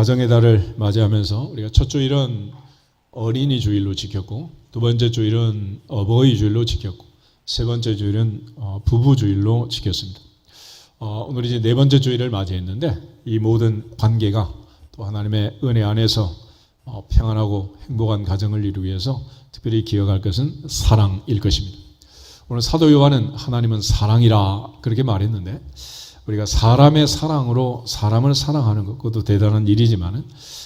가정의 달을 맞이하면서 우리가 첫 주일은 어린이 주일로 지켰고, 두 번째 주일은 어버이 주일로 지켰고, 세 번째 주일은 부부 주일로 지켰습니다. 오늘 이제 네 번째 주일을 맞이했는데, 이 모든 관계가 또 하나님의 은혜 안에서 평안하고 행복한 가정을 이루기 위해서 특별히 기억할 것은 사랑일 것입니다. 오늘 사도 요한은 하나님은 사랑이라 그렇게 말했는데, 우리가 사람의 사랑으로 사람을 사랑하는 것, 그것도 대단한 일이지만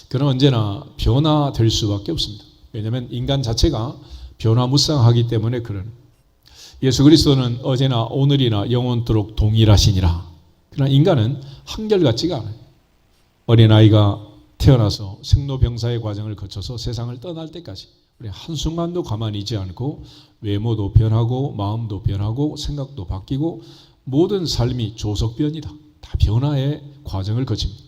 그는 언제나 변화될 수밖에 없습니다. 왜냐하면 인간 자체가 변화무쌍하기 때문에 그런. 예수 그리스도는 어제나 오늘이나 영원토록 동일하시니라. 그러나 인간은 한결같지가 않아요. 어린아이가 태어나서 생로병사의 과정을 거쳐서 세상을 떠날 때까지 우리 한순간도 가만히 있지 않고 외모도 변하고 마음도 변하고 생각도 바뀌고 모든 삶이 조석변이다. 다 변화의 과정을 거칩니다.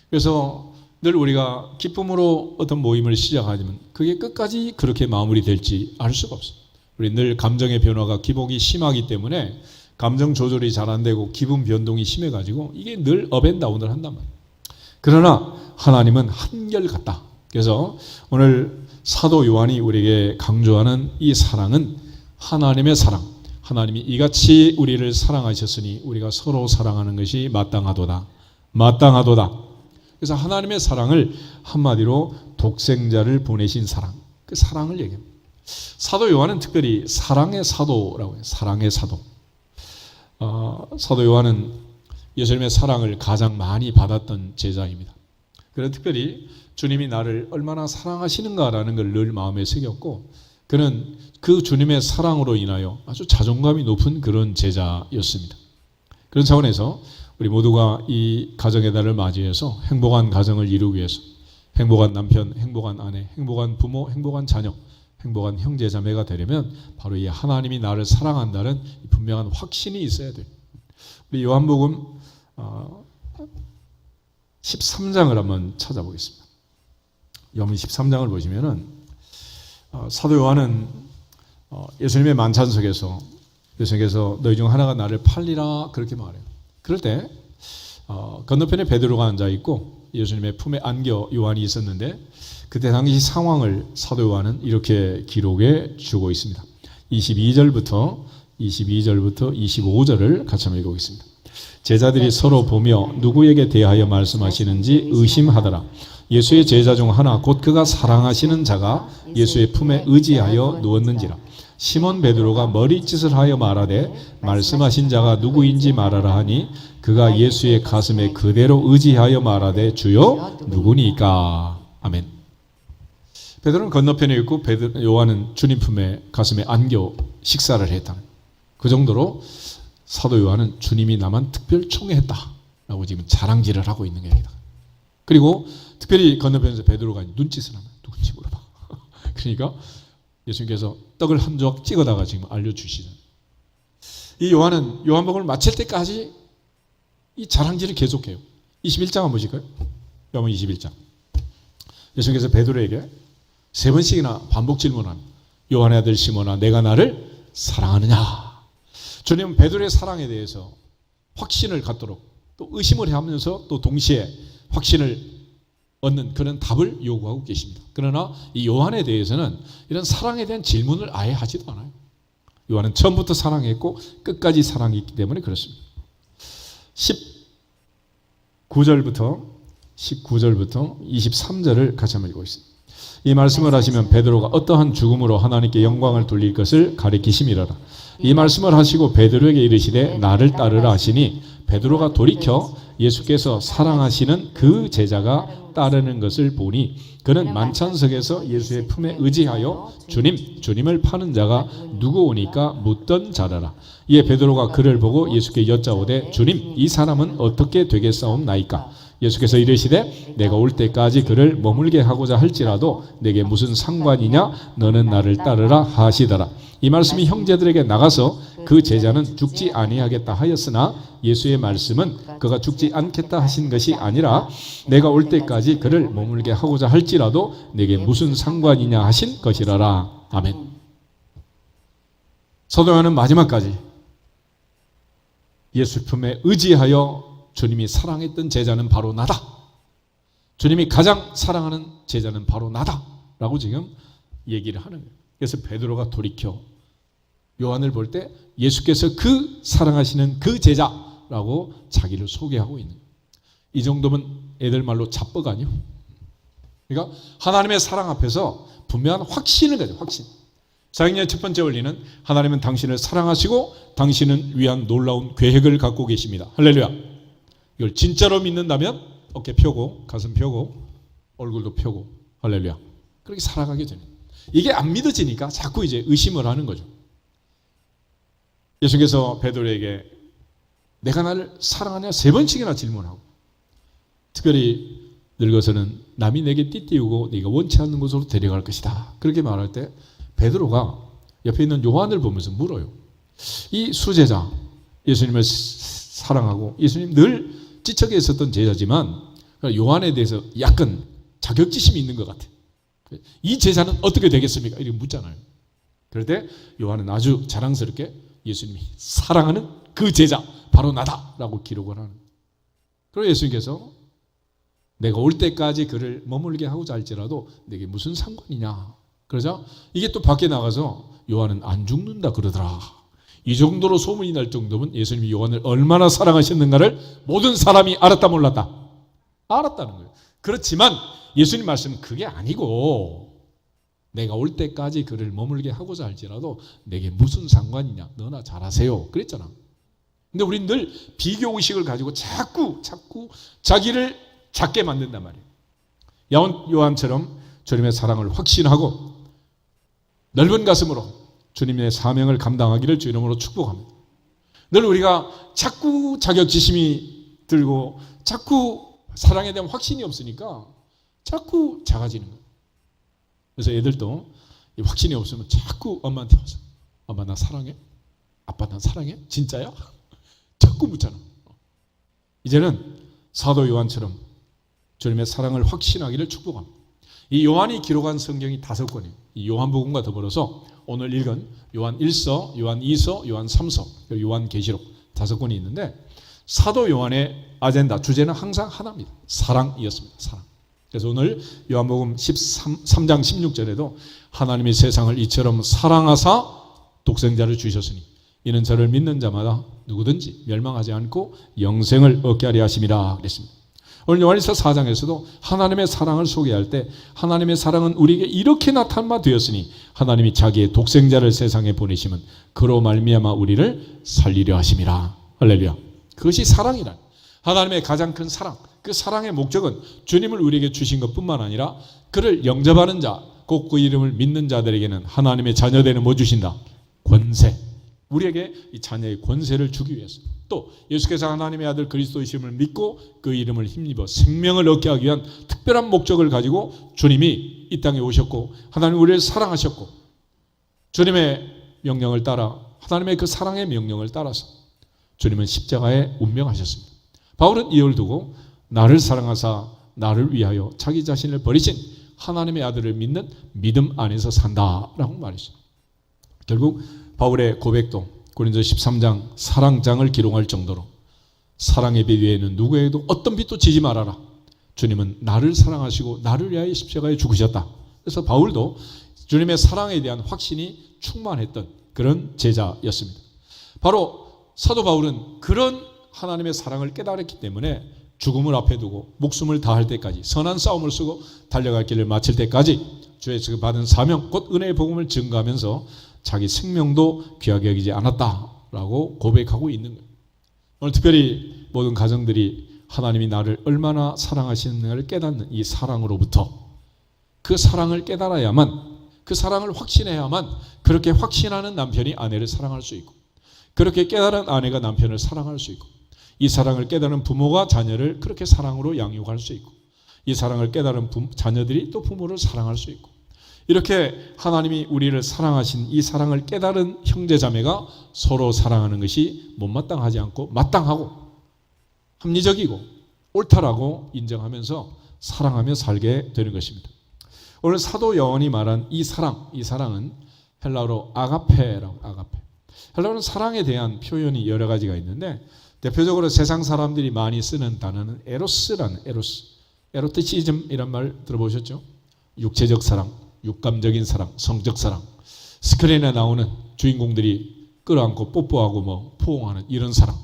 그래서 늘 우리가 기쁨으로 어떤 모임을 시작하지만 그게 끝까지 그렇게 마무리될지 알 수가 없어요. 우리 늘 감정의 변화가 기복이 심하기 때문에 감정 조절이 잘 안 되고 기분 변동이 심해가지고 이게 늘 업앤다운을 한단 말이에요. 그러나 하나님은 한결같다. 그래서 오늘 사도 요한이 우리에게 강조하는 이 사랑은 하나님의 사랑. 하나님이 이같이 우리를 사랑하셨으니 우리가 서로 사랑하는 것이 마땅하도다. 마땅하도다. 그래서 하나님의 사랑을 한마디로 독생자를 보내신 사랑, 그 사랑을 얘기합니다. 사도 요한은 특별히 사랑의 사도라고 해요. 사랑의 사도. 사도 요한은 예수님의 사랑을 가장 많이 받았던 제자입니다. 그래서 특별히 주님이 나를 얼마나 사랑하시는가라는 걸 늘 마음에 새겼고, 그는 그 주님의 사랑으로 인하여 아주 자존감이 높은 그런 제자였습니다. 그런 차원에서 우리 모두가 이 가정의 달을 맞이해서 행복한 가정을 이루기 위해서 행복한 남편, 행복한 아내, 행복한 부모, 행복한 자녀, 행복한 형제 자매가 되려면 바로 이 하나님이 나를 사랑한다는 분명한 확신이 있어야 돼요. 우리 요한복음 13장을 한번 찾아보겠습니다. 요한복음 13장을 보시면은 사도 요한은 예수님의 만찬석에서 예수님께서 너희 중 하나가 나를 팔리라 그렇게 말해요. 그럴 때 건너편에 베드로가 앉아 있고 예수님의 품에 안겨 요한이 있었는데, 그때 당시 상황을 사도 요한은 이렇게 기록해 주고 있습니다. 22절부터 25절을 같이 한번 읽어보겠습니다. 제자들이 서로 보며 누구에게 대하여 말씀하시는지 의심하더라. 예수의 제자 중 하나 곧 그가 사랑하시는 자가 예수의 품에 의지하여 누웠는지라. 시몬 베드로가 머리짓을 하여 말하되 말씀하신 자가 누구인지 말하라 하니 그가 예수의 가슴에 그대로 의지하여 말하되 주여 누구니까. 아멘. 베드로는 건너편에 있고 요한은 주님 품에 가슴에 안겨 식사를 했다. 그 정도로 사도 요한은 주님이 나만 특별 총애했다라고 지금 자랑질을 하고 있는 겁니다. 그리고 특별히 건너편에서 베드로가 눈짓을 하면 누군지 물어봐. 그러니까 예수님께서 떡을 한 조각 찍어다가 지금 알려주시잖아요. 이 요한은 요한복음을 마칠 때까지 이 자랑질을 계속해요. 21장 한번 보실까요? 요한복음 21장. 예수님께서 베드로에게 세 번씩이나 반복 질문합니다. 요한의 아들 시몬아, 내가 나를 사랑하느냐? 주님은 베드로의 사랑에 대해서 확신을 갖도록 또 의심을 하면서 또 동시에 확신을 얻는 그런 답을 요구하고 계십니다. 그러나 이 요한에 대해서는 이런 사랑에 대한 질문을 아예 하지도 않아요. 요한은 처음부터 사랑했고 끝까지 사랑했기 때문에 그렇습니다. 19절부터 23절을 같이 한번 읽어보겠습니다. 이 말씀을 하시면 베드로가 어떠한 죽음으로 하나님께 영광을 돌릴 것을 가리키심이라라. 이 말씀을 하시고 베드로에게 이르시되 나를 따르라 하시니 베드로가 돌이켜 예수께서 사랑하시는 그 제자가 따르는 것을 보니 그는 만찬석에서 예수의 품에 의지하여 주님을 파는 자가 누구 오니까 묻던 자라라. 이에 베드로가 그를 보고 예수께 여짜오되 주님, 이 사람은 어떻게 되겠사옵나이까? 예수께서 이르시되 내가 올 때까지 그를 머물게 하고자 할지라도 내게 무슨 상관이냐? 너는 나를 따르라 하시더라. 이 말씀이 형제들에게 나가서 그 제자는 죽지 아니하겠다 하였으나 예수의 말씀은 그가 죽지 않겠다 하신 것이 아니라 내가 올 때까지 그를 머물게 하고자 할지라도 내게 무슨 상관이냐 하신 것이라라. 아멘. 사도 요한은 마지막까지 예수 품에 의지하여 주님이 사랑했던 제자는 바로 나다. 주님이 가장 사랑하는 제자는 바로 나다라고 지금 얘기를 하는 거예요. 그래서 베드로가 돌이켜 요한을 볼 때 예수께서 그 사랑하시는 그 제자라고 자기를 소개하고 있는 거예요. 이 정도면 애들 말로 자뻑 아니요? 그러니까 하나님의 사랑 앞에서 분명한 확신을 가져. 확신. 사역의 첫 번째 원리는 하나님은 당신을 사랑하시고 당신을 위한 놀라운 계획을 갖고 계십니다. 할렐루야. 이걸 진짜로 믿는다면 어깨 펴고 가슴 펴고 얼굴도 펴고 할렐루야. 그렇게 살아가게 되는 거예요. 이게 안 믿어지니까 자꾸 이제 의심을 하는 거죠. 예수께서 베드로에게 내가 나를 사랑하냐 3번씩이나 질문하고, 특별히 늙어서는 남이 내게 띠띠우고 네가 원치 않는 곳으로 데려갈 것이다. 그렇게 말할 때 베드로가 옆에 있는 요한을 보면서 물어요. 이 수제자, 예수님을 사랑하고 예수님 늘 지척에 있었던 제자지만 요한에 대해서 약간 자격지심이 있는 것 같아요. 이 제자는 어떻게 되겠습니까? 이렇게 묻잖아요. 그럴 때 요한은 아주 자랑스럽게 예수님이 사랑하는 그 제자 바로 나다라고 기록을 하는 거예요. 그리고 예수님께서 내가 올 때까지 그를 머물게 하고자 할지라도 내게 무슨 상관이냐. 그러자 이게 또 밖에 나가서 요한은 안 죽는다 그러더라. 이 정도로 소문이 날 정도면 예수님이 요한을 얼마나 사랑하셨는가를 모든 사람이 알았다 몰랐다? 알았다는 거예요. 그렇지만 예수님 말씀은 그게 아니고 내가 올 때까지 그를 머물게 하고자 할지라도 내게 무슨 상관이냐. 너나 잘하세요. 그랬잖아. 근데 우린 늘 비교의식을 가지고 자꾸 자기를 작게 만든단 말이에요. 요한처럼 주님의 사랑을 확신하고 넓은 가슴으로 주님의 사명을 감당하기를 주 이름으로 축복합니다. 늘 우리가 자꾸 자격지심이 들고 자꾸 사랑에 대한 확신이 없으니까 자꾸 작아지는 거예요. 그래서 애들도 확신이 없으면 자꾸 엄마한테 와서 엄마 나 사랑해? 아빠 나 사랑해? 진짜야? 자꾸 묻잖아. 이제는 사도 요한처럼 주님의 사랑을 확신하기를 축복합니다. 이 요한이 기록한 성경이 5권이에요. 이 요한복음과 더불어서 오늘 읽은 요한 1서, 요한 2서, 요한 3서, 그리고 요한 계시록 5권이 있는데 사도 요한의 아젠다, 주제는 항상 하나입니다. 사랑이었습니다. 사랑. 그래서 오늘 요한복음 13장 16절에도 하나님이 세상을 이처럼 사랑하사 독생자를 주셨으니 이는 저를 믿는 자마다 누구든지 멸망하지 않고 영생을 얻게 하려 하심이라 그랬습니다. 오늘 요한일서 4장에서도 하나님의 사랑을 소개할 때 하나님의 사랑은 우리에게 이렇게 나타나되었으니 하나님이 자기의 독생자를 세상에 보내시면 그로 말미암아 우리를 살리려 하심이라. 할렐루야. 그것이 사랑이라. 하나님의 가장 큰 사랑. 그 사랑의 목적은 주님을 우리에게 주신 것뿐만 아니라 그를 영접하는 자, 곧 그 이름을 믿는 자들에게는 하나님의 자녀되는 뭐 주신다? 권세. 우리에게 이 자녀의 권세를 주기 위해서. 또 예수께서 하나님의 아들 그리스도이심을 믿고 그 이름을 힘입어 생명을 얻게 하기 위한 특별한 목적을 가지고 주님이 이 땅에 오셨고 하나님 우리를 사랑하셨고 주님의 명령을 따라 하나님의 그 사랑의 명령을 따라서 주님은 십자가에 운명하셨습니다. 바울은 이를 두고 나를 사랑하사 나를 위하여 자기 자신을 버리신 하나님의 아들을 믿는 믿음 안에서 산다라고 말했습니다. 결국 바울의 고백도 고린도 13장 사랑장을 기록할 정도로 사랑의 빛 외에는 누구에게도 어떤 빛도 지지 말아라. 주님은 나를 사랑하시고 나를 위하여 십자가에 죽으셨다. 그래서 바울도 주님의 사랑에 대한 확신이 충만했던 그런 제자였습니다. 바로 사도 바울은 그런 하나님의 사랑을 깨달았기 때문에 죽음을 앞에 두고 목숨을 다할 때까지 선한 싸움을 쓰고 달려갈 길을 마칠 때까지 주에서 받은 사명 곧 은혜의 복음을 증거하면서 자기 생명도 귀하게 여기지 않았다라고 고백하고 있는 거예요. 오늘 특별히 모든 가정들이 하나님이 나를 얼마나 사랑하시는가를 깨닫는 이 사랑으로부터 그 사랑을 깨달아야만 그 사랑을 확신해야만 그렇게 확신하는 남편이 아내를 사랑할 수 있고 그렇게 깨달은 아내가 남편을 사랑할 수 있고 이 사랑을 깨달은 부모가 자녀를 그렇게 사랑으로 양육할 수 있고 이 사랑을 깨달은 자녀들이 또 부모를 사랑할 수 있고 이렇게 하나님이 우리를 사랑하신 이 사랑을 깨달은 형제자매가 서로 사랑하는 것이 못마땅하지 않고 마땅하고 합리적이고 옳다라고 인정하면서 사랑하며 살게 되는 것입니다. 오늘 사도 요한이 말한 이 사랑은 헬라어로 아가페라고 아가페. 헬라어는 사랑에 대한 표현이 여러 가지가 있는데 대표적으로 세상 사람들이 많이 쓰는 단어는 에로스라는 에로티시즘이란 말 들어보셨죠? 육체적 사랑, 육감적인 사랑, 성적 사랑. 스크린에 나오는 주인공들이 끌어안고 뽀뽀하고 뭐 포옹하는 이런 사랑.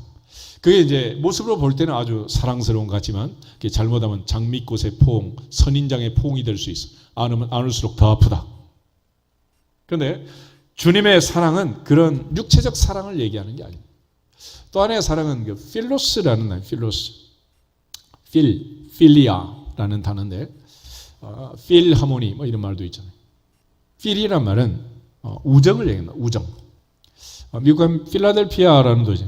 그게 이제 모습으로 볼 때는 아주 사랑스러운 것 같지만 그게 잘못하면 장미꽃의 포옹, 선인장의 포옹이 될 수 있어. 안으면 안을수록 더 아프다. 그런데 주님의 사랑은 그런 육체적 사랑을 얘기하는 게 아닙니다. 또 하나의 사랑은 그 필로스라는 말, 필로스, 필리아라는 단어인데, 필하모니 뭐 이런 말도 있잖아요. 필이란 말은 우정을 얘기합니다. 우정. 미국은 필라델피아라는 도시,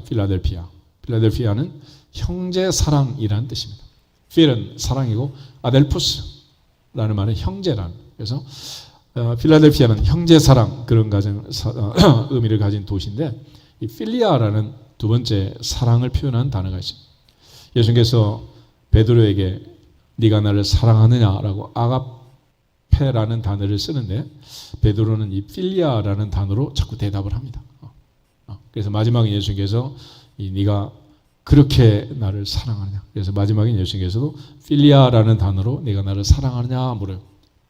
필라델피아는 형제 사랑이라는 뜻입니다. 필은 사랑이고 아델푸스라는 말은 형제라는. 그래서 필라델피아는 형제 사랑 그런 의미를 가진 도시인데, 이 필리아라는 두 번째 사랑을 표현한 단어가 있습니다. 예수님께서 베드로에게 네가 나를 사랑하느냐라고 아가페라는 단어를 쓰는데 베드로는 이 필리아라는 단어로 자꾸 대답을 합니다. 그래서 마지막에 예수님께서 네가 그렇게 나를 사랑하느냐. 그래서 마지막에 예수님께서도 필리아라는 단어로 네가 나를 사랑하느냐 물어요.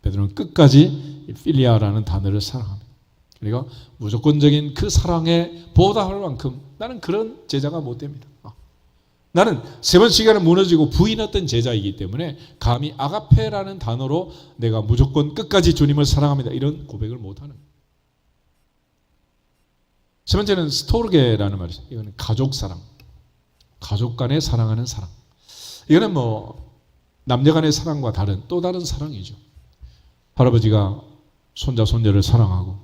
베드로는 끝까지 필리아라는 단어를 사랑합니다. 그러니까 무조건적인 그 사랑에 보답할 만큼 나는 그런 제자가 못 됩니다. 나는 세 번 시간을 무너지고 부인했던 제자이기 때문에 감히 아가페라는 단어로 내가 무조건 끝까지 주님을 사랑합니다. 이런 고백을 못하는 거예요. 세 번째는 스토르게라는 말이죠. 이거는 가족 사랑. 가족 간에 사랑하는 사랑. 이거는 뭐 남녀 간의 사랑과 다른 또 다른 사랑이죠. 할아버지가 손자 손녀를 사랑하고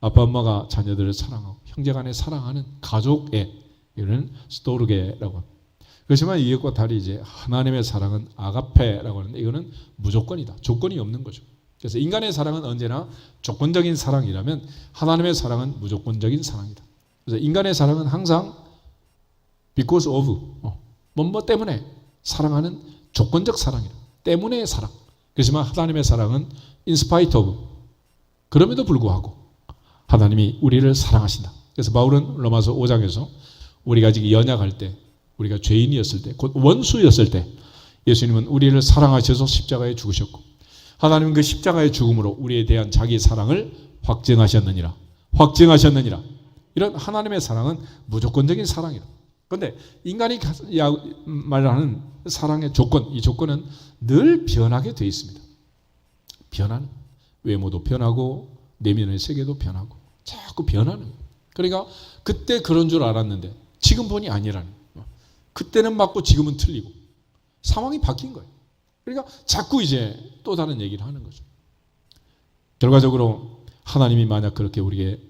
아빠 엄마가 자녀들을 사랑하고 형제 간에 사랑하는 가족의 이거는 스토르게라고 합니다. 그렇지만 이것과 달리 이제 하나님의 사랑은 아가페라고 하는데 이거는 무조건이다. 조건이 없는 거죠. 그래서 인간의 사랑은 언제나 조건적인 사랑이라면 하나님의 사랑은 무조건적인 사랑이다. 그래서 인간의 사랑은 항상 because of 뭐뭐 때문에 사랑하는 조건적 사랑이다. 때문에 사랑. 그렇지만 하나님의 사랑은 in spite of 그럼에도 불구하고 하나님이 우리를 사랑하신다. 그래서 바울은 로마서 5장에서 우리가 아직 연약할 때 우리가 죄인이었을 때, 곧 원수였을 때 예수님은 우리를 사랑하셔서 십자가에 죽으셨고 하나님은 그 십자가의 죽음으로 우리에 대한 자기 사랑을 확증하셨느니라. 이런 하나님의 사랑은 무조건적인 사랑이다. 그런데 인간이 말하는 사랑의 조건, 이 조건은 늘 변하게 되어 있습니다. 변하는 외모도 변하고 내면의 세계도 변하고 자꾸 변하는 거예요. 그러니까 그때 그런 줄 알았는데 지금 보니 아니라는 거예요. 그때는 맞고 지금은 틀리고 상황이 바뀐 거예요. 그러니까 자꾸 이제 또 다른 얘기를 하는 거죠. 결과적으로 하나님이 만약 그렇게 우리에게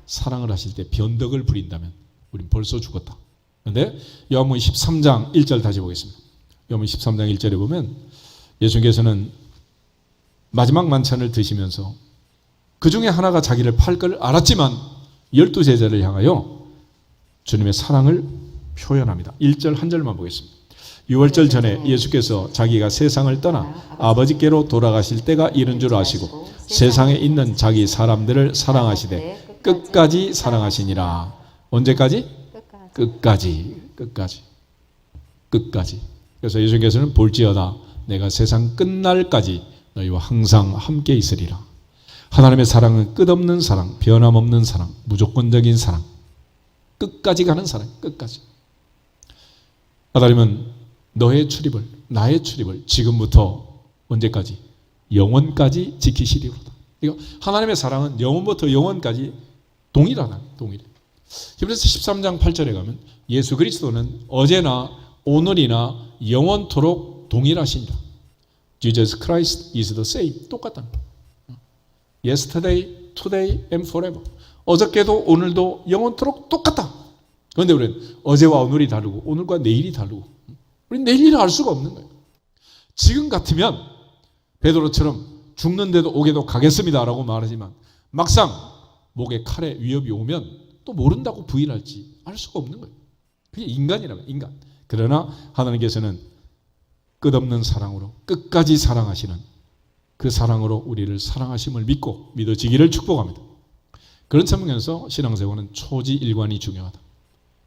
사랑을 하실 때 변덕을 부린다면 우린 벌써 죽었다. 그런데 요한복음 13장 1절 다시 보겠습니다. 요한복음 13장 1절에 보면 예수님께서는 마지막 만찬을 드시면서 그 중에 하나가 자기를 팔 걸 알았지만 12제자를 향하여 주님의 사랑을 표현합니다. 1절 한 절만 보겠습니다. 6월절 전에 예수께서 자기가 세상을 떠나 아버지께로 돌아가실 때가 이른 줄 아시고 세상에 있는 자기 사람들을 사랑하시되 끝까지 사랑하시니라. 언제까지? 끝까지. 그래서 예수께서는 볼지어다 내가 세상 끝날까지 너희와 항상 함께 있으리라. 하나님의 사랑은 끝없는 사랑, 변함없는 사랑, 무조건적인 사랑, 끝까지 가는 사랑, 끝까지. 하나님은 너의 출입을, 나의 출입을 지금부터 언제까지? 영원까지 지키시리로다. 이거 하나님의 사랑은 영원부터 영원까지 동일하다. 동일해. 히브리서 13장 8절에 가면 예수 그리스도는 어제나 오늘이나 영원토록 동일하십니다. Jesus Christ is the same. 똑같다. Yesterday, today, and forever. 어저께도 오늘도 영원토록 똑같다. 그런데 우리는 어제와 오늘이 다르고 오늘과 내일이 다르고 우리는 내일을 알 수가 없는 거예요. 지금 같으면 베드로처럼 죽는데도 오게도 가겠습니다라고 말하지만 막상 목에 칼에 위협이 오면 또 모른다고 부인할지 알 수가 없는 거예요. 그게 인간이라면 인간. 그러나 하나님께서는 끝없는 사랑으로 끝까지 사랑하시는 그 사랑으로 우리를 사랑하심을 믿고 믿어지기를 축복합니다. 그런 측면에서 신앙생활은 초지일관이 중요하다.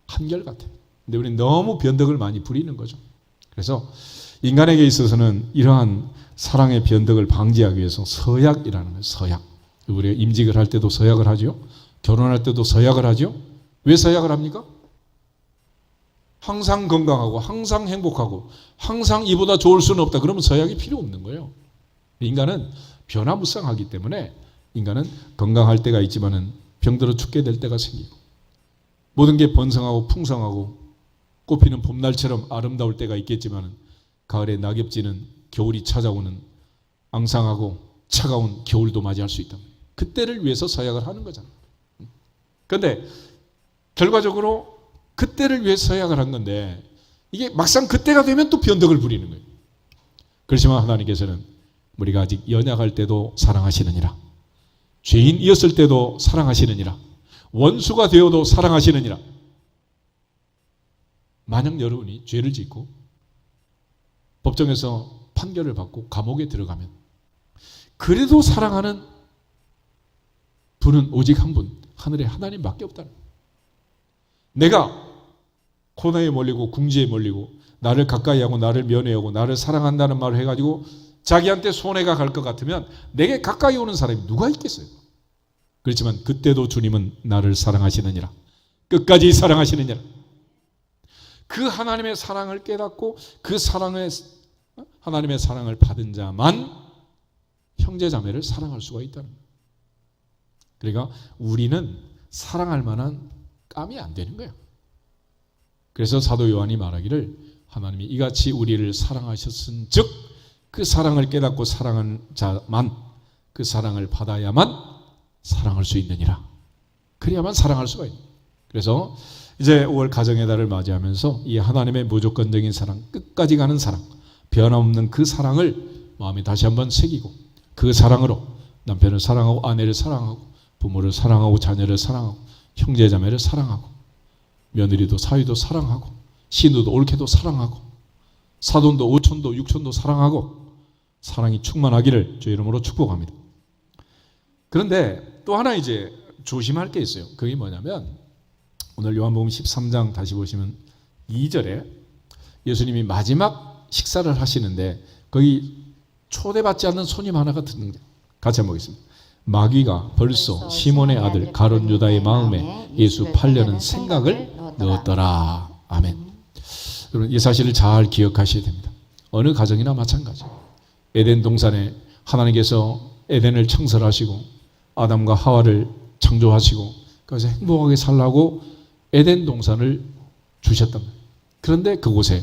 한결같아요. 근데 우리는 너무 변덕을 많이 부리는 거죠. 그래서 인간에게 있어서는 이러한 사랑의 변덕을 방지하기 위해서 서약이라는 거예요. 서약. 우리가 임직을 할 때도 서약을 하죠. 결혼할 때도 서약을 하죠. 왜 서약을 합니까? 항상 건강하고 항상 행복하고 항상 이보다 좋을 수는 없다. 그러면 서약이 필요 없는 거예요. 인간은 변화무쌍하기 때문에 인간은 건강할 때가 있지만은 병들어 죽게 될 때가 생기고 모든 게 번성하고 풍성하고 꽃피는 봄날처럼 아름다울 때가 있겠지만은 가을에 낙엽지는 겨울이 찾아오는 앙상하고 차가운 겨울도 맞이할 수 있다. 그때를 위해서 서약을 하는 거잖아요. 그런데 결과적으로 그때를 위해 서약을 한 건데 이게 막상 그때가 되면 또 변덕을 부리는 거예요. 그렇지만 하나님께서는 우리가 아직 연약할 때도 사랑하시느니라. 죄인이었을 때도 사랑하시느니라. 원수가 되어도 사랑하시느니라. 만약 여러분이 죄를 짓고 법정에서 판결을 받고 감옥에 들어가면 그래도 사랑하는 분은 오직 한 분, 하늘에 하나님밖에 없다는 거예요. 내가 코너에 몰리고 궁지에 몰리고 나를 가까이 하고 나를 면회하고 나를 사랑한다는 말을 해가지고 자기한테 손해가 갈 것 같으면 내게 가까이 오는 사람이 누가 있겠어요? 그렇지만 그때도 주님은 나를 사랑하시느니라. 끝까지 사랑하시느니라. 그 하나님의 사랑을 깨닫고 그 사랑의 하나님의 사랑을 받은 자만 형제자매를 사랑할 수가 있다는 거예요. 그러니까 우리는 사랑할 만한 깜이 안 되는 거예요. 그래서 사도 요한이 말하기를 하나님이 이같이 우리를 사랑하셨은즉 그 사랑을 깨닫고 사랑하는 자만 그 사랑을 받아야만 사랑할 수 있느니라. 그래야만 사랑할 수가 있는. 그래서 이제 5월 가정의 달을 맞이하면서 이 하나님의 무조건적인 사랑, 끝까지 가는 사랑, 변함없는 그 사랑을 마음에 다시 한번 새기고 그 사랑으로 남편을 사랑하고 아내를 사랑하고 부모를 사랑하고 자녀를 사랑하고 형제자매를 사랑하고 며느리도 사위도 사랑하고 신우도 옳게도 사랑하고 사돈도 오촌도 육촌도 사랑하고 사랑이 충만하기를 주의 이름으로 축복합니다. 그런데 또 하나 이제 조심할 게 있어요. 그게 뭐냐면 오늘 요한복음 13장 다시 보시면 2절에 예수님이 마지막 식사를 하시는데 거기 초대받지 않는 손님 하나가 듣는 거예요. 같이 한번 보겠습니다. 마귀가 벌써 시몬의 아들 가룟 유다의 마음에 예수 팔려는 생각을 넣었더라. 아멘. 여러분 이 사실을 잘 기억하셔야 됩니다. 어느 가정이나 마찬가지예요. 에덴 동산에 하나님께서 에덴을 창설하시고 아담과 하와를 창조하시고 그래서 행복하게 살라고 에덴 동산을 주셨단 말이에요. 그런데 그곳에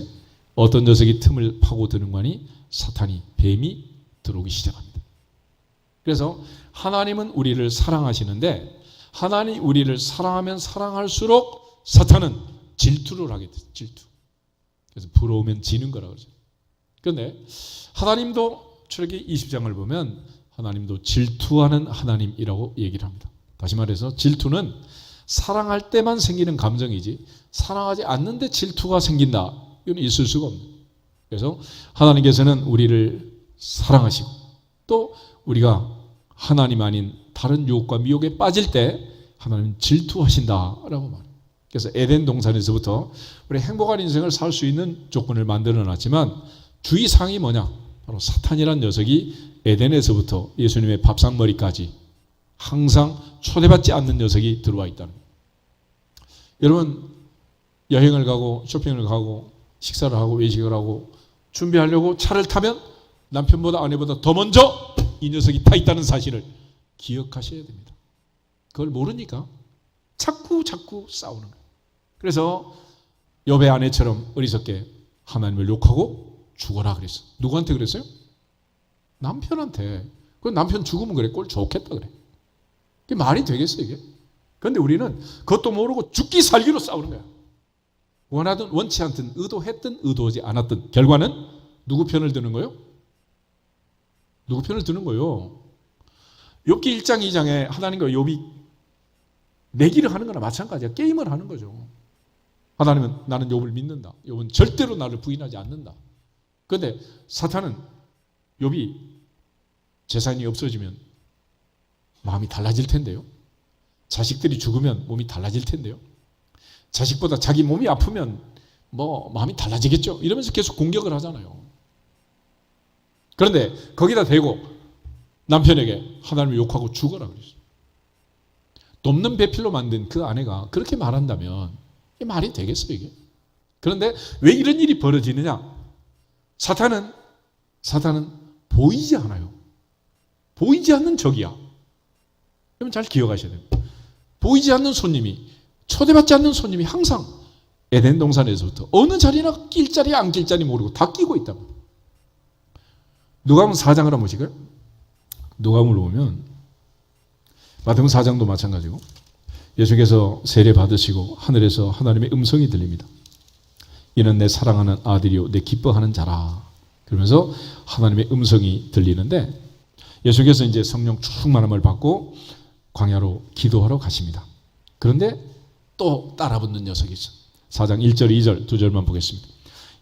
어떤 녀석이 틈을 파고드는 거니 사탄이 뱀이 들어오기 시작합니다. 그래서 하나님은 우리를 사랑하시는데 하나님이 우리를 사랑하면 사랑할수록 사탄은 질투를 하게 돼요. 질투. 그래서 부러우면 지는 거라고 그러죠. 그런데 하나님도 출애굽기 20장을 보면 하나님도 질투하는 하나님이라고 얘기를 합니다. 다시 말해서 질투는 사랑할 때만 생기는 감정이지 사랑하지 않는데 질투가 생긴다. 이건 있을 수가 없는 거예요. 그래서 하나님께서는 우리를 사랑하시고 또 우리가 하나님 아닌 다른 유혹과 미혹에 빠질 때 하나님은 질투하신다라고 말해요. 그래서 에덴 동산에서부터 우리 행복한 인생을 살 수 있는 조건을 만들어 놨지만 주의사항이 뭐냐? 바로 사탄이란 녀석이 에덴에서부터 예수님의 밥상머리까지 항상 초대받지 않는 녀석이 들어와 있다는 거예요. 여러분 여행을 가고 쇼핑을 가고 식사를 하고 외식을 하고 준비하려고 차를 타면 남편보다 아내보다 더 먼저 이 녀석이 타 있다는 사실을 기억하셔야 됩니다. 그걸 모르니까 자꾸 싸우는 거예요. 그래서 욥의 아내처럼 어리석게 하나님을 욕하고 죽어라 그랬어. 누구한테 그랬어요? 남편한테. 그 남편 죽으면 그래 꼴 좋겠다 그래. 그게 말이 되겠어요 이게? 그런데 우리는 그것도 모르고 죽기 살기로 싸우는 거야. 원하든 원치 않든 의도했든 의도하지 않았든 결과는 누구 편을 드는 거예요? 누구 편을 드는 거예요? 욥기 1장 2장에 하나님과 욥이 내기를 하는 거나 마찬가지야. 게임을 하는 거죠. 하나님은 나는 욥을 믿는다. 욥은 절대로 나를 부인하지 않는다. 그런데 사탄은 욥이 재산이 없어지면 마음이 달라질 텐데요. 자식들이 죽으면 몸이 달라질 텐데요. 자식보다 자기 몸이 아프면 뭐 마음이 달라지겠죠. 이러면서 계속 공격을 하잖아요. 그런데 거기다 대고 남편에게 하나님을 욕하고 죽어라 그랬어요. 돕는 배필로 만든 그 아내가 그렇게 말한다면 이 말이 되겠어요, 이게? 그런데 왜 이런 일이 벌어지느냐? 사탄은 보이지 않아요. 보이지 않는 적이야. 여러분 잘 기억하셔야 됩니다. 보이지 않는 손님이, 초대받지 않는 손님이 항상 에덴 동산에서부터 어느 자리나 낄 자리 안 낄 자리 모르고 다 끼고 있다고. 누가복음 4장을 한번 보실까요? 누가복음을 보면 마태복음 4장도 마찬가지고 예수께서 세례 받으시고 하늘에서 하나님의 음성이 들립니다. 이는 내 사랑하는 아들이요 내 기뻐하는 자라. 그러면서 하나님의 음성이 들리는데 예수께서 이제 성령 충만함을 받고 광야로 기도하러 가십니다. 그런데 또 따라붙는 녀석이 있어. 4장 1절, 2절, 2절만 보겠습니다.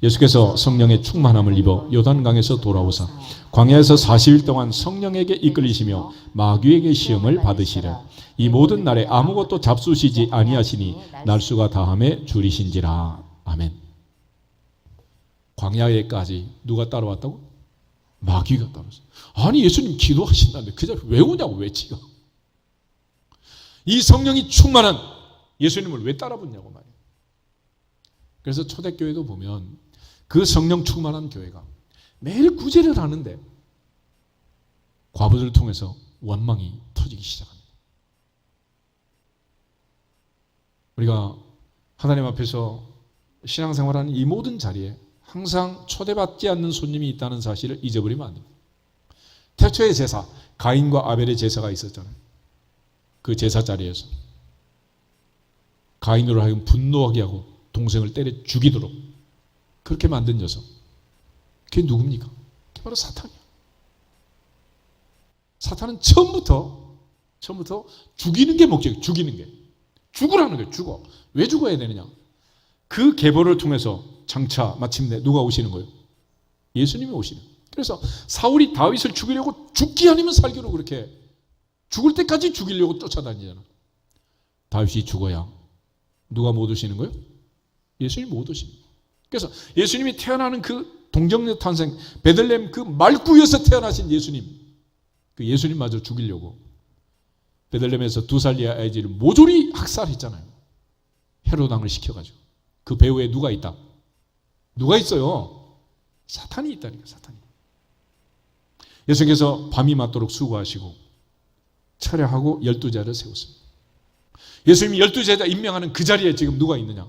예수께서 성령의 충만함을 입어 요단강에서 돌아오사 광야에서 40일 동안 성령에게 이끌리시며 마귀에게 시험을 받으시되 이 모든 날에 아무것도 잡수시지 아니하시니 날수가 다함에 줄이신지라. 아멘. 광야에까지 누가 따라왔다고? 마귀가 따라왔어요. 아니 예수님 기도하신다는데 그 자리에 왜 오냐고 왜 지가. 이 성령이 충만한 예수님을 왜 따라붙냐고 말이에요. 그래서 초대교회도 보면 그 성령 충만한 교회가 매일 구제를 하는데 과부들을 통해서 원망이 터지기 시작합니다. 우리가 하나님 앞에서 신앙생활하는 이 모든 자리에 항상 초대받지 않는 손님이 있다는 사실을 잊어버리면 안 됩니다. 태초의 제사, 가인과 아벨의 제사가 있었잖아요. 그 제사 자리에서 가인으로 하여금 분노하게 하고 동생을 때려 죽이도록 그렇게 만든 녀석. 그게 누굽니까? 그게 바로 사탄이야. 사탄은 처음부터 죽이는 게 목적이에요. 죽이는 게. 죽으라는 거예요. 죽어. 왜 죽어야 되느냐? 그 계보를 통해서 장차 마침내 누가 오시는 거예요? 예수님이 오시는 거예요. 그래서 사울이 다윗을 죽이려고 죽기 아니면 살기로 그렇게 죽을 때까지 죽이려고 쫓아다니잖아. 다윗이 죽어야 누가 못 오시는 거예요? 예수님이 못 오십니다. 그래서 예수님이 태어나는 그 동정녀 탄생 베들레헴 그 말구에서 태어나신 예수님, 그 예수님마저 죽이려고 베들레헴에서 2살리의 아이를 모조리 학살했잖아요. 헤롯 왕을 시켜가지고. 그 배후에 누가 있다? 누가 있어요? 사탄이 있다니까. 사탄이. 예수께서 밤이 맞도록 수고하시고 철야하고 12제자를 세웠습니다. 예수님이 12제자 임명하는 그 자리에 지금 누가 있느냐?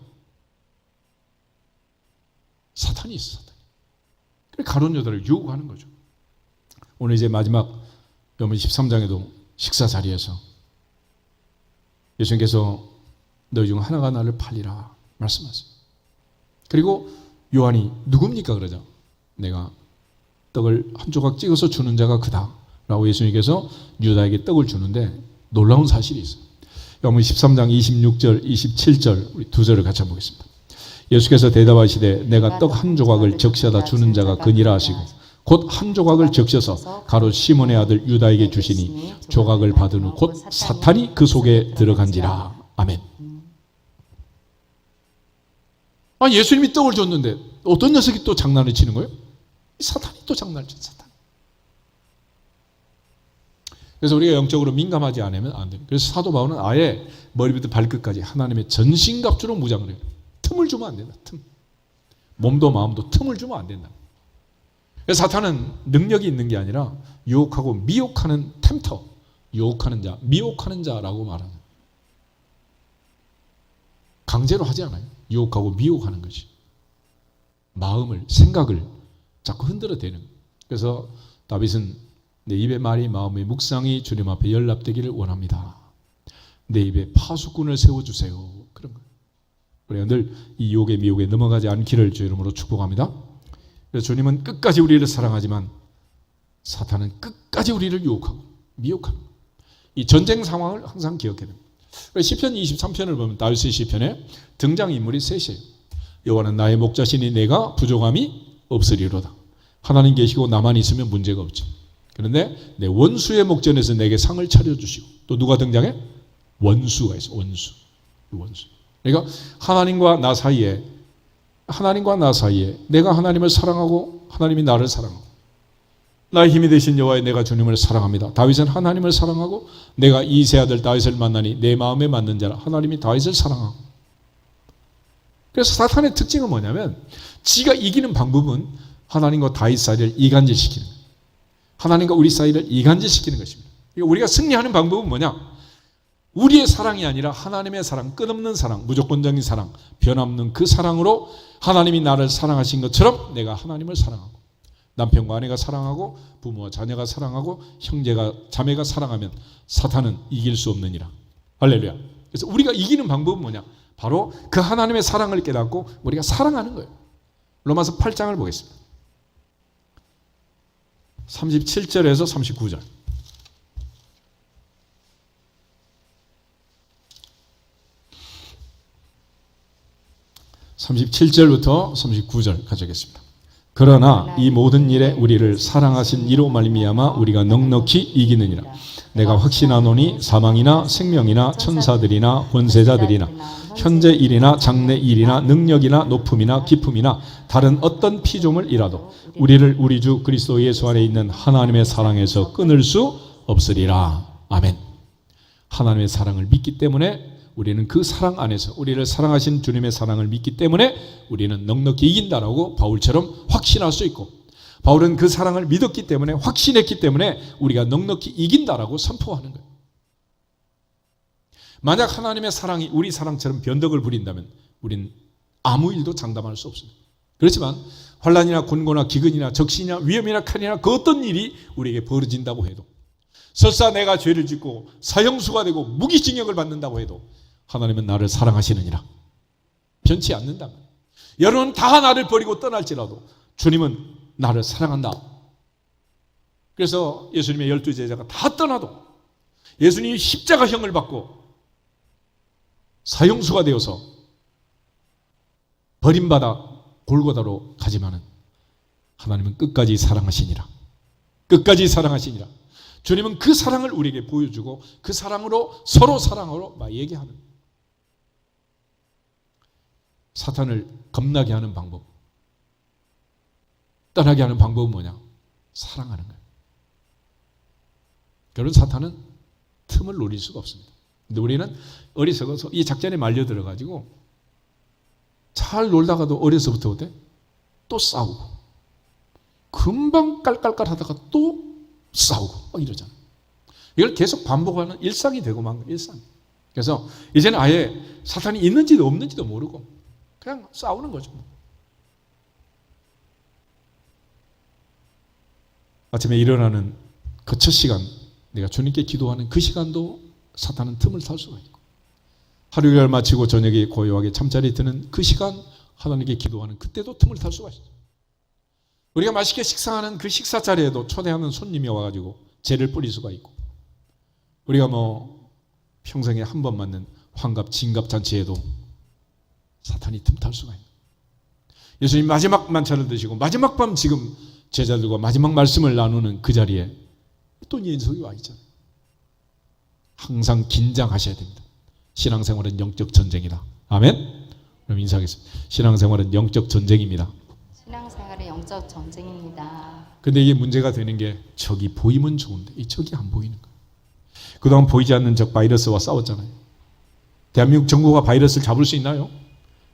사탄이 있어. 사탄이. 그래서 가룟 유다를 유혹하는 거죠. 오늘 이제 마지막 요한 13장에도 식사 자리에서 예수님께서 너희 중 하나가 나를 팔리라 말씀하세요. 그리고 요한이 누굽니까 그러자 내가 떡을 한 조각 찍어서 주는 자가 그다 라고 예수님께서 유다에게 떡을 주는데 놀라운 사실이 있어요. 요한 13장 26절 27절 우리 2절을 같이 한번 보겠습니다. 예수께서 대답하시되 내가 떡 한 조각을 적셔다 주는 자가 그니라 하시고 곧 한 조각을 적셔서 가롯 시몬의 아들 유다에게 주시니 조각을 받은 후 곧 사탄이 그 속에 들어간지라. 아멘. 예수님이 떡을 줬는데 어떤 녀석이 또 장난을 치는 거예요? 사탄이 또 장난을 쳐. 사탄. 그래서 우리가 영적으로 민감하지 않으면 안 돼요. 그래서 사도 바울은 아예 머리부터 발끝까지 하나님의 전신갑주로 무장을 해요. 틈을 주면 안 된다. 틈. 몸도 마음도 틈을 주면 안 된다. 그래서 사탄은 능력이 있는 게 아니라 유혹하고 미혹하는 템터, 유혹하는 자, 미혹하는 자라고 말하는. 강제로 하지 않아요. 유혹하고 미혹하는 것이. 마음을, 생각을 자꾸 흔들어대는. 그래서 다윗은 내 입의 말이 마음의 묵상이 주님 앞에 연락되기를 원합니다. 내 입에 파수꾼을 세워주세요. 그런 거예요. 우리가 늘 이 유혹의 미혹에 넘어가지 않기를 주 이름으로 축복합니다. 그래서 주님은 끝까지 우리를 사랑하지만 사탄은 끝까지 우리를 유혹하고 미혹하는 이 전쟁 상황을 항상 기억해야 됩니다. 시편 23편을 보면 다윗의 시편에 등장인물이 셋이에요. 여호와는 나의 목자시니 내가 부족함이 없으리로다. 하나님 계시고 나만 있으면 문제가 없지. 그런데 내 원수의 목전에서 내게 상을 차려주시고 또 누가 등장해? 원수가 있어. 원수. 그러니까 하나님과 나 사이에 하나님과 나 사이에 내가 하나님을 사랑하고 하나님이 나를 사랑하고 나의 힘이 되신 여호와의 내가 주님을 사랑합니다. 다윗은 하나님을 사랑하고 내가 이세 아들 다윗을 만나니 내 마음에 맞는 자라. 하나님이 다윗을 사랑하고. 그래서 사탄의 특징은 뭐냐면 지가 이기는 방법은 하나님과 다윗 사이를 이간질시키는 거예요. 하나님과 우리 사이를 이간질시키는 것입니다. 우리가 승리하는 방법은 뭐냐? 우리의 사랑이 아니라 하나님의 사랑, 끝없는 사랑, 무조건적인 사랑, 변함없는 그 사랑으로 하나님이 나를 사랑하신 것처럼 내가 하나님을 사랑하고 남편과 아내가 사랑하고 부모와 자녀가 사랑하고 형제가 자매가 사랑하면 사탄은 이길 수 없느니라. 할렐루야. 그래서 우리가 이기는 방법은 뭐냐? 바로 그 하나님의 사랑을 깨닫고 우리가 사랑하는 거예요. 로마서 8장을 보겠습니다. 37절에서 39절. 37절부터 39절 가져오겠습니다. 그러나 이 모든 일에 우리를 사랑하신 이로 말미암아 우리가 넉넉히 이기느니라. 내가 확신하노니 사망이나 생명이나 천사들이나 권세자들이나 현재 일이나 장래 일이나 능력이나 높음이나 깊음이나 다른 어떤 피조물이라도 우리를 우리 주 그리스도 예수 안에 있는 하나님의 사랑에서 끊을 수 없으리라. 아멘. 하나님의 사랑을 믿기 때문에 우리는 그 사랑 안에서 우리를 사랑하신 주님의 사랑을 믿기 때문에 우리는 넉넉히 이긴다라고 바울처럼 확신할 수 있고, 바울은 그 사랑을 믿었기 때문에 확신했기 때문에 우리가 넉넉히 이긴다라고 선포하는 거예요. 만약 하나님의 사랑이 우리 사랑처럼 변덕을 부린다면 우리는 아무 일도 장담할 수 없습니다. 그렇지만 환난이나 곤고나 기근이나 적신이나 위험이나 칼이나 그 어떤 일이 우리에게 벌어진다고 해도, 설사 내가 죄를 짓고 사형수가 되고 무기징역을 받는다고 해도 하나님은 나를 사랑하시느니라. 변치 않는다. 여러분 다 나를 버리고 떠날지라도 주님은 나를 사랑한다. 그래서 예수님의 12제자가 다 떠나도 예수님이 십자가형을 받고 사형수가 되어서 버림받아 골고다로 가지만은 하나님은 끝까지 사랑하시니라. 끝까지 사랑하시니라. 주님은 그 사랑을 우리에게 보여주고 그 사랑으로 서로 사랑으로 막 얘기하는, 사탄을 겁나게 하는 방법, 떠나게 하는 방법은 뭐냐? 사랑하는 거예요. 그런 사탄은 틈을 노릴 수가 없습니다. 근데 우리는 어리석어서 이 작전에 말려 들어가지고 잘 놀다가도 어려서부터 어때? 또 싸우고 금방 깔깔깔 하다가 또 싸우고 막 이러잖아. 이걸 계속 반복하는 일상이 되고 만 거예요. 일상. 그래서 이제는 아예 사탄이 있는지도 없는지도 모르고 그냥 싸우는 거죠. 아침에 일어나는 그 첫 시간, 내가 주님께 기도하는 그 시간도 사탄은 틈을 탈 수가 있고, 하루 일을 마치고 저녁에 고요하게 잠자리 드는 그 시간, 하나님께 기도하는 그때도 틈을 탈 수가 있어요. 우리가 맛있게 식사하는 그 식사 자리에도 초대하는 손님이 와가지고 죄를 뿌릴 수가 있고, 우리가 평생에 한 번 맞는 환갑, 진갑 잔치에도 사탄이 틈탈 수가 있는. 예수님 마지막 만찬을 드시고 마지막 밤 지금 제자들과 마지막 말씀을 나누는 그 자리에 또 녀석이 와 있잖아요. 항상 긴장하셔야 됩니다. 신앙생활은 영적 전쟁이다. 아멘. 그럼 인사하겠습니다. 신앙생활은 영적 전쟁입니다. 신앙생활은 영적 전쟁입니다. 근데 이게 문제가 되는 게 적이 보이면 좋은데 이 적이 안 보이는 거예요. 그동안 보이지 않는 적 바이러스와 싸웠잖아요. 대한민국 정부가 바이러스를 잡을 수 있나요?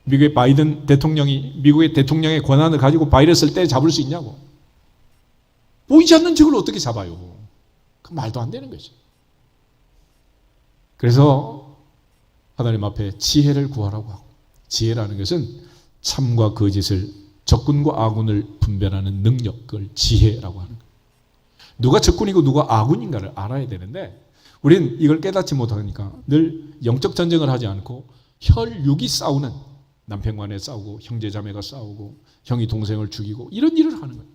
미국의 바이든 대통령이 미국의 대통령의 권한을 가지고 바이러스를 때려잡을 수 있냐고. 보이지 않는 적을 어떻게 잡아요? 그 말도 안 되는 거죠. 그래서 하나님 앞에 지혜를 구하라고 하고, 지혜라는 것은 참과 거짓을, 적군과 아군을 분별하는 능력, 그걸 지혜라고 하는 거예요. 누가 적군이고 누가 아군인가를 알아야 되는데 우린 이걸 깨닫지 못하니까 늘 영적 전쟁을 하지 않고 혈육이 싸우는, 남편과 아내 싸우고 형제 자매가 싸우고 형이 동생을 죽이고 이런 일을 하는 거예요.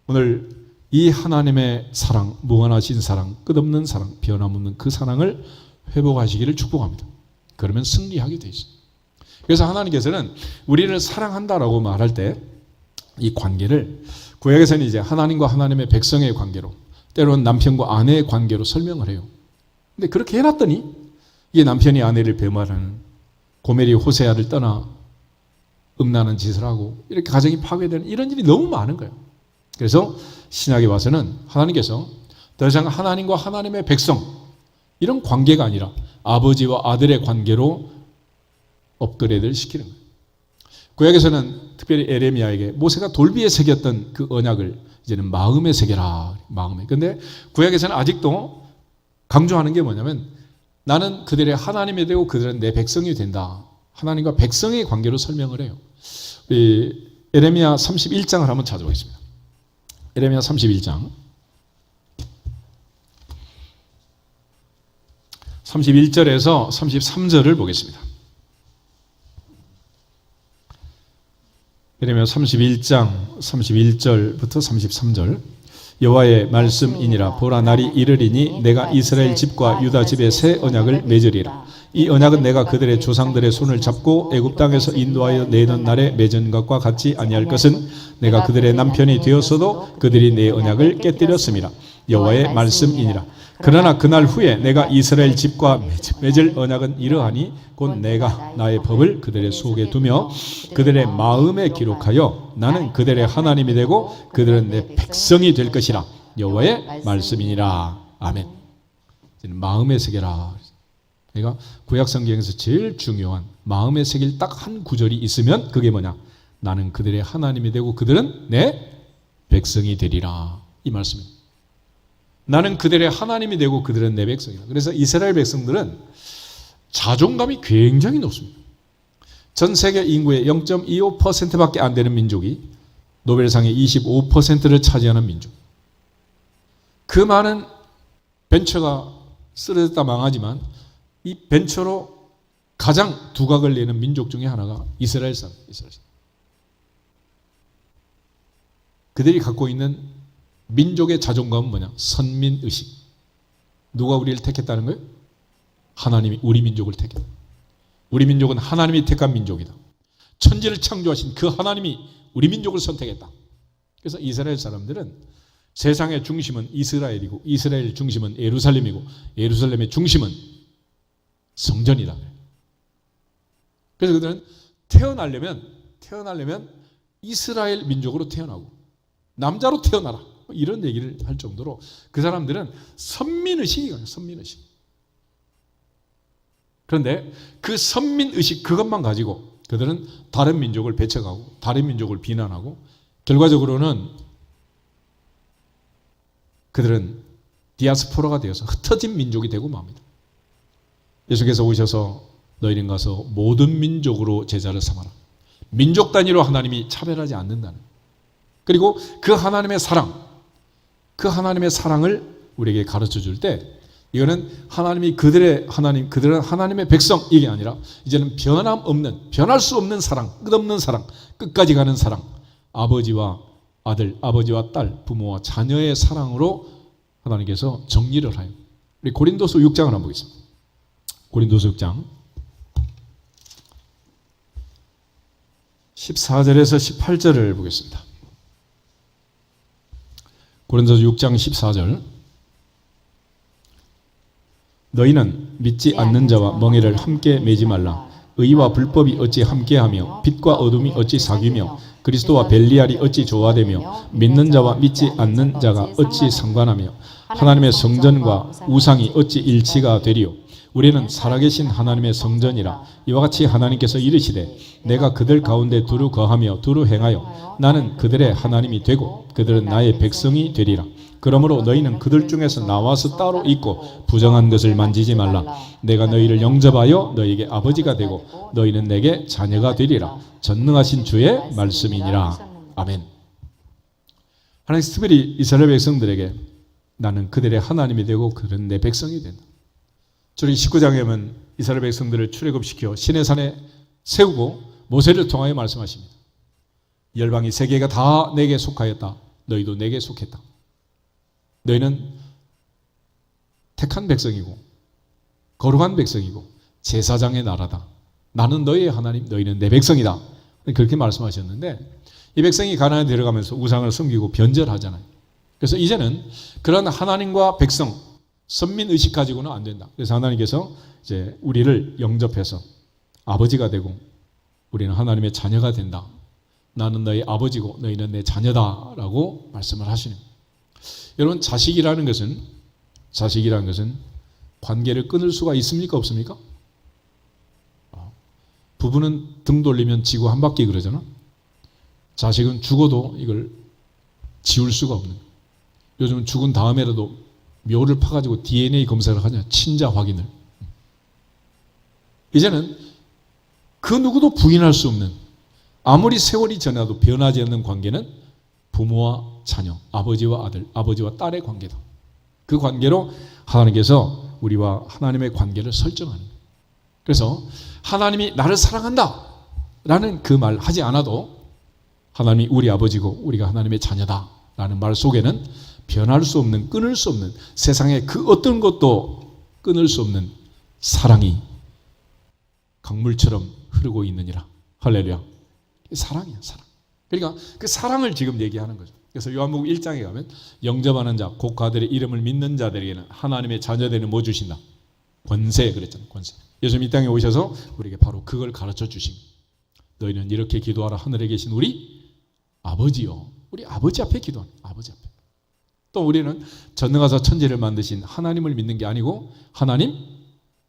오늘 이 하나님의 사랑, 무한하신 사랑, 끝없는 사랑, 변함없는 그 사랑을 회복하시기를 축복합니다. 그러면 승리하게 돼 있어요. 그래서 하나님께서는 우리를 사랑한다라고 말할 때 이 관계를 구약에서는 이제 하나님과 하나님의 백성의 관계로, 때로는 남편과 아내의 관계로 설명을 해요. 근데 그렇게 해놨더니 이게 남편이 아내를 배말하는, 고멜이 호세아를 떠나 음란한 짓을 하고 이렇게 가정이 파괴되는 이런 일이 너무 많은 거예요. 그래서 신약에 와서는 하나님께서 더 이상 하나님과 하나님의 백성 이런 관계가 아니라 아버지와 아들의 관계로 업그레이드를 시키는 거예요. 구약에서는 특별히 에레미야에게 모세가 돌비에 새겼던 그 언약을 이제는 마음에 새겨라. 마음에. 근데 구약에서는 아직도 강조하는 게 뭐냐면 나는 그들의 하나님이 되고 그들은 내 백성이 된다. 하나님과 백성의 관계로 설명을 해요. 우리 에레미야 31장을 한번 찾아보겠습니다. 에레미야 31장 31절에서 33절을 보겠습니다. 에레미야 31장 31절부터 33절 여호와의 말씀이니라 보라 날이 이르리니 내가 이스라엘 집과 유다 집에 새 언약을 맺으리라. 이 언약은 내가 그들의 조상들의 손을 잡고 애굽 땅에서 인도하여 내던 날에 맺은 것과 같지 아니할 것은 내가 그들의 남편이 되었어도 그들이 내 언약을 깨뜨렸음이라. 여호와의 말씀이니라. 그러나 그날 후에 내가 이스라엘 집과 맺을 언약은 이러하니 곧 내가 나의 법을 그들의 속에 두며 그들의 마음에 기록하여 나는 그들의 하나님이 되고 그들은 내 백성이 될 것이라. 여호와의 말씀이니라. 아멘. 마음에 새겨라. 그러니까 구약 성경에서 제일 중요한 마음에 새길 딱 한 구절이 있으면 그게 뭐냐? 나는 그들의 하나님이 되고 그들은 내 백성이 되리라. 이 말씀입니다. 나는 그들의 하나님이 되고 그들은 내 백성이다. 그래서 이스라엘 백성들은 자존감이 굉장히 높습니다. 전 세계 인구의 0.25%밖에 안 되는 민족이 노벨상의 25%를 차지하는 민족. 그 많은 벤처가 쓰러졌다 망하지만 이 벤처로 가장 두각을 내는 민족 중에 하나가 이스라엘 사람. 그들이 갖고 있는 민족의 자존감은 뭐냐? 선민의식. 누가 우리를 택했다는 거예요? 하나님이 우리 민족을 택했다. 우리 민족은 하나님이 택한 민족이다. 천지를 창조하신 그 하나님이 우리 민족을 선택했다. 그래서 이스라엘 사람들은 세상의 중심은 이스라엘이고 이스라엘 중심은 예루살렘이고 예루살렘의 중심은 성전이다. 그래서 그들은 태어나려면 이스라엘 민족으로 태어나고 남자로 태어나라. 이런 얘기를 할 정도로 그 사람들은 선민의식이에요. 선민의식. 그런데 그 선민의식 그것만 가지고 그들은 다른 민족을 배척하고 다른 민족을 비난하고 결과적으로는 그들은 디아스포라가 되어서 흩어진 민족이 되고 맙니다. 예수께서 오셔서 너희는 가서 모든 민족으로 제자를 삼아라. 민족 단위로 하나님이 차별하지 않는다는. 그리고 그 하나님의 사랑을 우리에게 가르쳐 줄 때 이거는 하나님이 그들은 하나님의 백성 이게 아니라 이제는 변할 수 없는 사랑, 끝없는 사랑, 끝까지 가는 사랑, 아버지와 아들, 아버지와 딸, 부모와 자녀의 사랑으로 하나님께서 정리를 하여. 우리 고린도서 6장을 한번 보겠습니다. 고린도서 6장 14절에서 18절을 보겠습니다. 고린도서 6장 14절 너희는 믿지 않는 자와 멍에를 함께 매지 말라. 의와 불법이 어찌 함께하며 빛과 어둠이 어찌 사귀며 그리스도와 벨리알이 어찌 조화되며 믿는 자와 믿지 않는 자가 어찌 상관하며 하나님의 성전과 우상이 어찌 일치가 되리요. 우리는 살아계신 하나님의 성전이라. 이와 같이 하나님께서 이르시되 내가 그들 가운데 두루 거하며 두루 행하여 나는 그들의 하나님이 되고 그들은 나의 백성이 되리라. 그러므로 너희는 그들 중에서 나와서 따로 있고 부정한 것을 만지지 말라. 내가 너희를 영접하여 너희에게 아버지가 되고 너희는 내게 자녀가 되리라. 전능하신 주의 말씀이니라. 아멘. 하나님께서 특별히 이스라엘 백성들에게 나는 그들의 하나님이 되고 그들은 내 백성이 된다. 주리 19장에 보면 이스라엘 백성들을 출애굽시켜 시내산에 세우고 모세를 통하여 말씀하십니다. 열방이 세 개가 다 내게 속하였다. 너희도 내게 속했다. 너희는 택한 백성이고 거룩한 백성이고 제사장의 나라다. 나는 너희의 하나님, 너희는 내 백성이다. 그렇게 말씀하셨는데 이 백성이 가나안에 들어가면서 우상을 섬기고 변절하잖아요. 그래서 이제는 그런 하나님과 백성 선민의식 가지고는 안 된다. 그래서 하나님께서 이제 우리를 영접해서 아버지가 되고 우리는 하나님의 자녀가 된다. 나는 너희 아버지고 너희는 내 자녀다라고 말씀을 하시는 거예요. 여러분, 자식이라는 것은 관계를 끊을 수가 있습니까? 없습니까? 부부는 등 돌리면 지구 한 바퀴 그러잖아. 자식은 죽어도 이걸 지울 수가 없는 거예요. 요즘은 죽은 다음에라도 묘를 파가지고 DNA 검사를 하냐, 친자 확인을. 이제는 그 누구도 부인할 수 없는, 아무리 세월이 지나도 변하지 않는 관계는 부모와 자녀, 아버지와 아들, 아버지와 딸의 관계다. 그 관계로 하나님께서 우리와 하나님의 관계를 설정하는 거예요. 그래서 하나님이 나를 사랑한다 라는 그 말 하지 않아도 하나님이 우리 아버지고 우리가 하나님의 자녀다 라는 말 속에는 변할 수 없는, 끊을 수 없는, 세상에 그 어떤 것도 끊을 수 없는 사랑이 강물처럼 흐르고 있느니라. 할렐루야. 사랑이야, 사랑. 그러니까 그 사랑을 지금 얘기하는 거죠. 그래서 요한복음 1장에 가면 영접하는 자, 곧 그들의 이름을 믿는 자들에게는 하나님의 자녀되는 뭐 주신다? 권세 그랬잖아요. 권세. 예수님 이 땅에 오셔서 우리에게 바로 그걸 가르쳐 주신, 너희는 이렇게 기도하라. 하늘에 계신 우리 아버지요. 우리 아버지 앞에 기도하는, 아버지 앞에. 또 우리는 전능하사 천지를 만드신 하나님을 믿는 게 아니고 하나님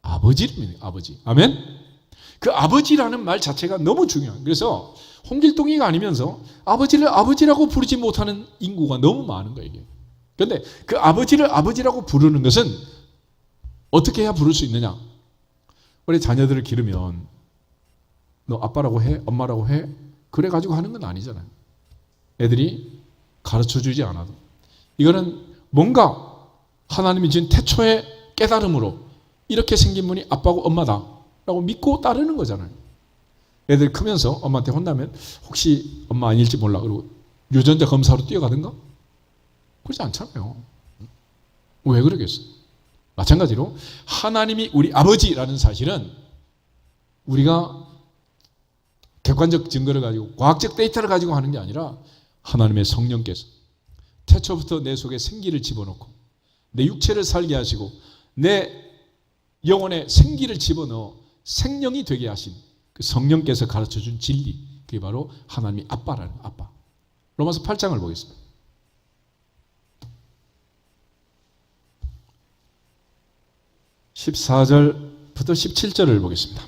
아버지를 믿는 거예요. 아버지. 아멘. 그 아버지라는 말 자체가 너무 중요해요. 그래서 홍길동이가 아니면서 아버지를 아버지라고 부르지 못하는 인구가 너무 많은 거예요. 그런데 그 아버지를 아버지라고 부르는 것은 어떻게 해야 부를 수 있느냐? 우리 자녀들을 기르면 너 아빠라고 해? 엄마라고 해? 그래가지고 하는 건 아니잖아요. 애들이 가르쳐주지 않아도. 이거는 뭔가 하나님이 준 태초의 깨달음으로 이렇게 생긴 분이 아빠고 엄마다 라고 믿고 따르는 거잖아요. 애들 크면서 엄마한테 혼나면 혹시 엄마 아닐지 몰라 그러고 유전자 검사로 뛰어가든가? 그러지 않잖아요. 왜 그러겠어? 마찬가지로 하나님이 우리 아버지라는 사실은 우리가 객관적 증거를 가지고 과학적 데이터를 가지고 하는 게 아니라 하나님의 성령께서 태초부터 내 속에 생기를 집어넣고 내 육체를 살게 하시고 내 영혼에 생기를 집어넣어 생명이 되게 하신 그 성령께서 가르쳐준 진리, 그게 바로 하나님이 아빠라는 아빠. 로마서 8장을 보겠습니다. 14절부터 17절을 보겠습니다.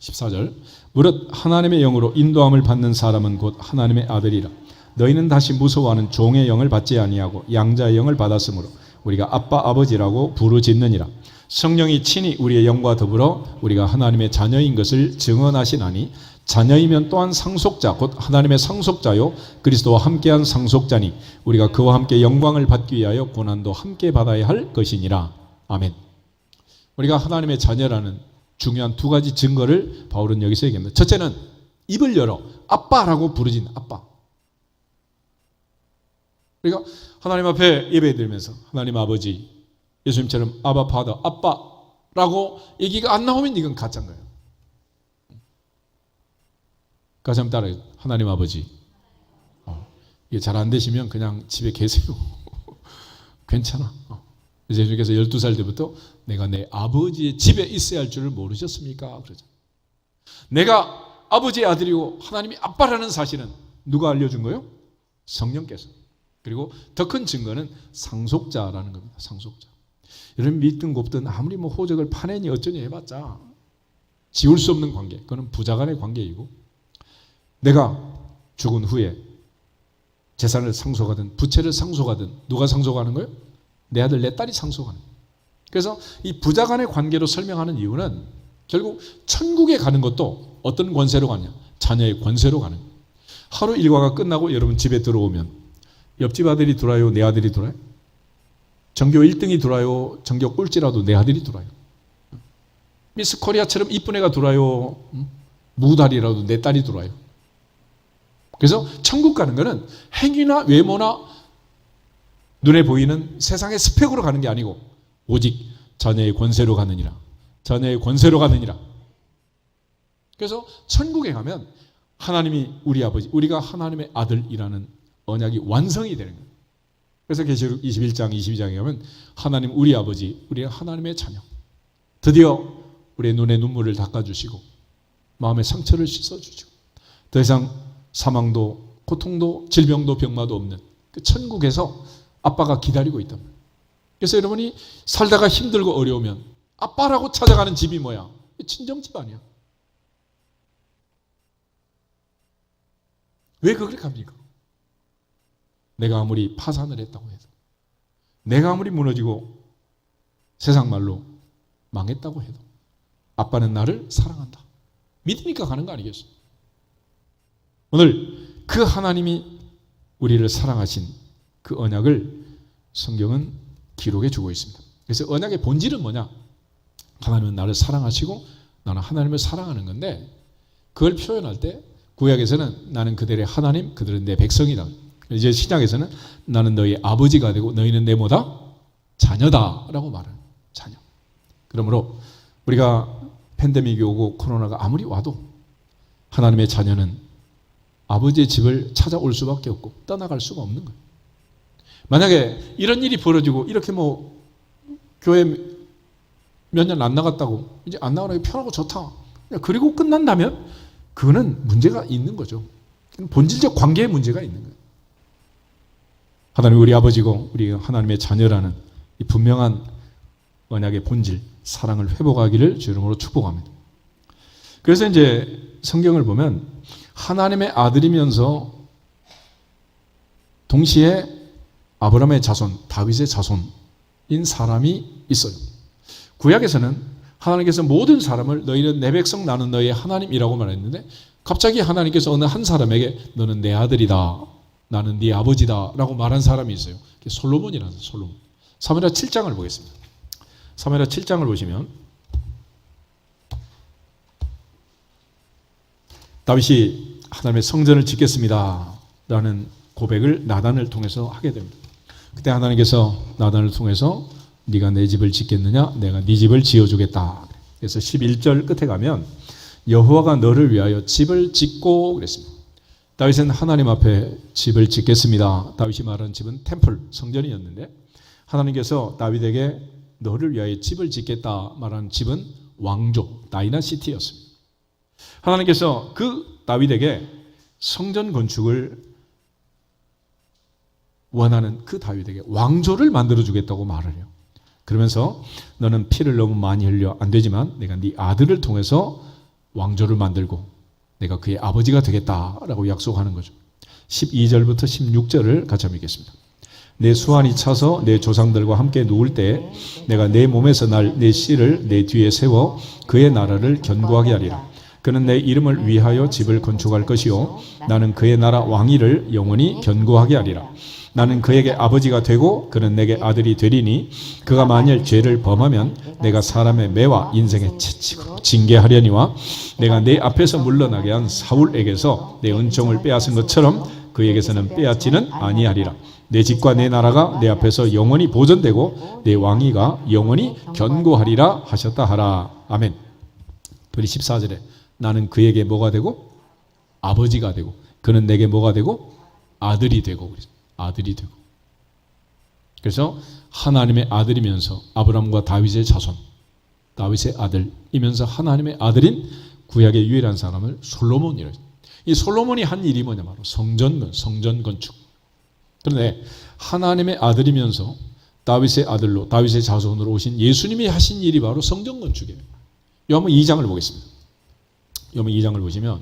14절. 무릇 하나님의 영으로 인도함을 받는 사람은 곧 하나님의 아들이라. 너희는 다시 무서워하는 종의 영을 받지 아니하고 양자의 영을 받았으므로 우리가 아빠 아버지라고 부르짖느니라. 성령이 친히 우리의 영과 더불어 우리가 하나님의 자녀인 것을 증언하시나니 자녀이면 또한 상속자 곧 하나님의 상속자요 그리스도와 함께한 상속자니 우리가 그와 함께 영광을 받기 위하여 고난도 함께 받아야 할 것이니라. 아멘. 우리가 하나님의 자녀라는 중요한 두 가지 증거를 바울은 여기서 얘기합니다. 첫째는 입을 열어 아빠라고 부르진 아빠. 그러니까 하나님 앞에 예배드리면서 하나님 아버지, 예수님처럼 아바 파더, 아빠라고 얘기가 안 나오면 이건 가짜인 거예요. 같이 한번 따라해요. 하나님 아버지. 이게 잘 안 되시면 그냥 집에 계세요. 괜찮아. 예수님께서 12살 때부터 내가 내 아버지의 집에 있어야 할 줄을 모르셨습니까? 그러죠. 내가 아버지의 아들이고 하나님이 아빠라는 사실은 누가 알려준 거예요? 성령께서. 그리고 더 큰 증거는 상속자라는 겁니다. 상속자. 여러분 믿든 곱든 아무리 뭐 호적을 파내니 어쩌니 해봤자 지울 수 없는 관계. 그거는 부자 간의 관계이고 내가 죽은 후에 재산을 상속하든 부채를 상속하든 누가 상속하는 거예요? 내 아들 내 딸이 상속하는 거예요. 그래서 이 부자 간의 관계로 설명하는 이유는 결국 천국에 가는 것도 어떤 권세로 가냐? 자녀의 권세로 가는 거예요. 하루 일과가 끝나고 여러분 집에 들어오면 옆집 아들이 들어와요? 내 아들이 들어와요? 전교 1등이 들어와요? 전교 꼴찌라도 내 아들이 들어와요? 미스 코리아처럼 이쁜 애가 들어와요? 무달이라도 내 딸이 들어와요? 그래서 천국 가는 거는 행위나 외모나 눈에 보이는 세상의 스펙으로 가는 게 아니고 오직 자녀의 권세로 가느니라. 자녀의 권세로 가느니라. 그래서 천국에 가면 하나님이 우리 아버지, 우리가 하나님의 아들이라는 언약이 완성이 되는 거예요. 그래서 계시록 21장, 22장에 가면 하나님 우리 아버지, 우리가 하나님의 자녀. 드디어 우리의 눈에 눈물을 닦아주시고 마음의 상처를 씻어주시고 더 이상 사망도 고통도 질병도 병마도 없는 그 천국에서 아빠가 기다리고 있단 말이에요. 그래서 여러분이 살다가 힘들고 어려우면 아빠라고 찾아가는 집이 뭐야? 친정집 아니야. 왜 그렇게 합니까? 내가 아무리 파산을 했다고 해도, 내가 아무리 무너지고 세상 말로 망했다고 해도 아빠는 나를 사랑한다. 믿으니까 가는 거 아니겠어요? 오늘 그 하나님이 우리를 사랑하신 그 언약을 성경은 기록해 주고 있습니다. 그래서 언약의 본질은 뭐냐? 하나님은 나를 사랑하시고 나는 하나님을 사랑하는 건데, 그걸 표현할 때 구약에서는 나는 그들의 하나님, 그들은 내 백성이다. 이제 신약에서는 나는 너희 아버지가 되고 너희는 내 뭐다? 자녀다라고 말해요. 자녀. 그러므로 우리가 팬데믹이 오고 코로나가 아무리 와도 하나님의 자녀는 아버지의 집을 찾아올 수밖에 없고 떠나갈 수가 없는 거예요. 만약에 이런 일이 벌어지고 이렇게 뭐 교회 몇 년 안 나갔다고 이제 안 나가는 게 편하고 좋다, 그리고 끝난다면 그거는 문제가 있는 거죠. 본질적 관계에 문제가 있는 거예요. 하나님 우리 아버지고 우리 하나님의 자녀라는 이 분명한 언약의 본질, 사랑을 회복하기를 주 이름으로 축복합니다. 그래서 이제 성경을 보면 하나님의 아들이면서 동시에 아브라함의 자손, 다윗의 자손인 사람이 있어요. 구약에서는 하나님께서 모든 사람을 너희는 내 백성, 나는 너희의 하나님이라고 말했는데, 갑자기 하나님께서 어느 한 사람에게 너는 내 아들이다, 나는 네 아버지다 라고 말한 사람이 있어요. 솔로몬이라는 사람, 솔로몬. 사무엘하 7장을 보겠습니다. 사무엘하 7장을 보시면 다윗이 하나님의 성전을 짓겠습니다 라는 고백을 나단을 통해서 하게 됩니다. 그때 하나님께서 나단을 통해서 네가 내 집을 짓겠느냐? 내가 네 집을 지어주겠다. 그래서 11절 끝에 가면 여호와가 너를 위하여 집을 짓고 그랬습니다. 다윗은 하나님 앞에 집을 짓겠습니다. 다윗이 말한 집은 템플, 성전이었는데, 하나님께서 다윗에게 너를 위하여 집을 짓겠다 말한 집은 왕조, 다이나시티였습니다. 하나님께서 그 다윗에게 성전 건축을 원하는 그 다윗에게 왕조를 만들어주겠다고 말을 해요. 그러면서 너는 피를 너무 많이 흘려 안 되지만 내가 네 아들을 통해서 왕조를 만들고 내가 그의 아버지가 되겠다라고 약속하는 거죠. 12절부터 16절을 같이 한번 읽겠습니다. 내 수완이 차서 내 조상들과 함께 누울 때 내가 내 몸에서 날 내 씨를 내 뒤에 세워 그의 나라를 견고하게 하리라. 그는 내 이름을 위하여 집을 건축할 것이요 나는 그의 나라 왕위를 영원히 견고하게 하리라. 나는 그에게 아버지가 되고 그는 내게 아들이 되리니 그가 만일 죄를 범하면 내가 사람의 매와 인생의 채찍으로 징계하려니와 내가 내 앞에서 물러나게 한 사울에게서 내 은총을 빼앗은 것처럼 그에게서는 빼앗지는 아니하리라. 내 집과 내 나라가 내 앞에서 영원히 보존되고 내 왕위가 영원히 견고하리라 하셨다 하라. 아멘. 우리 14절에 나는 그에게 뭐가 되고? 아버지가 되고 그는 내게 뭐가 되고? 아들이 되고. 아들이 되고. 그래서 하나님의 아들이면서 아브라함과 다윗의 자손, 다윗의 아들이면서 하나님의 아들인 구약의 유일한 사람을 솔로몬이라고 해요. 이 솔로몬이 한 일이 뭐냐, 바로 성전 건축. 그런데 하나님의 아들이면서 다윗의 아들로 다윗의 자손으로 오신 예수님이 하신 일이 바로 성전 건축이에요. 요한복음 2장을 보겠습니다. 요한복음 2장을 보시면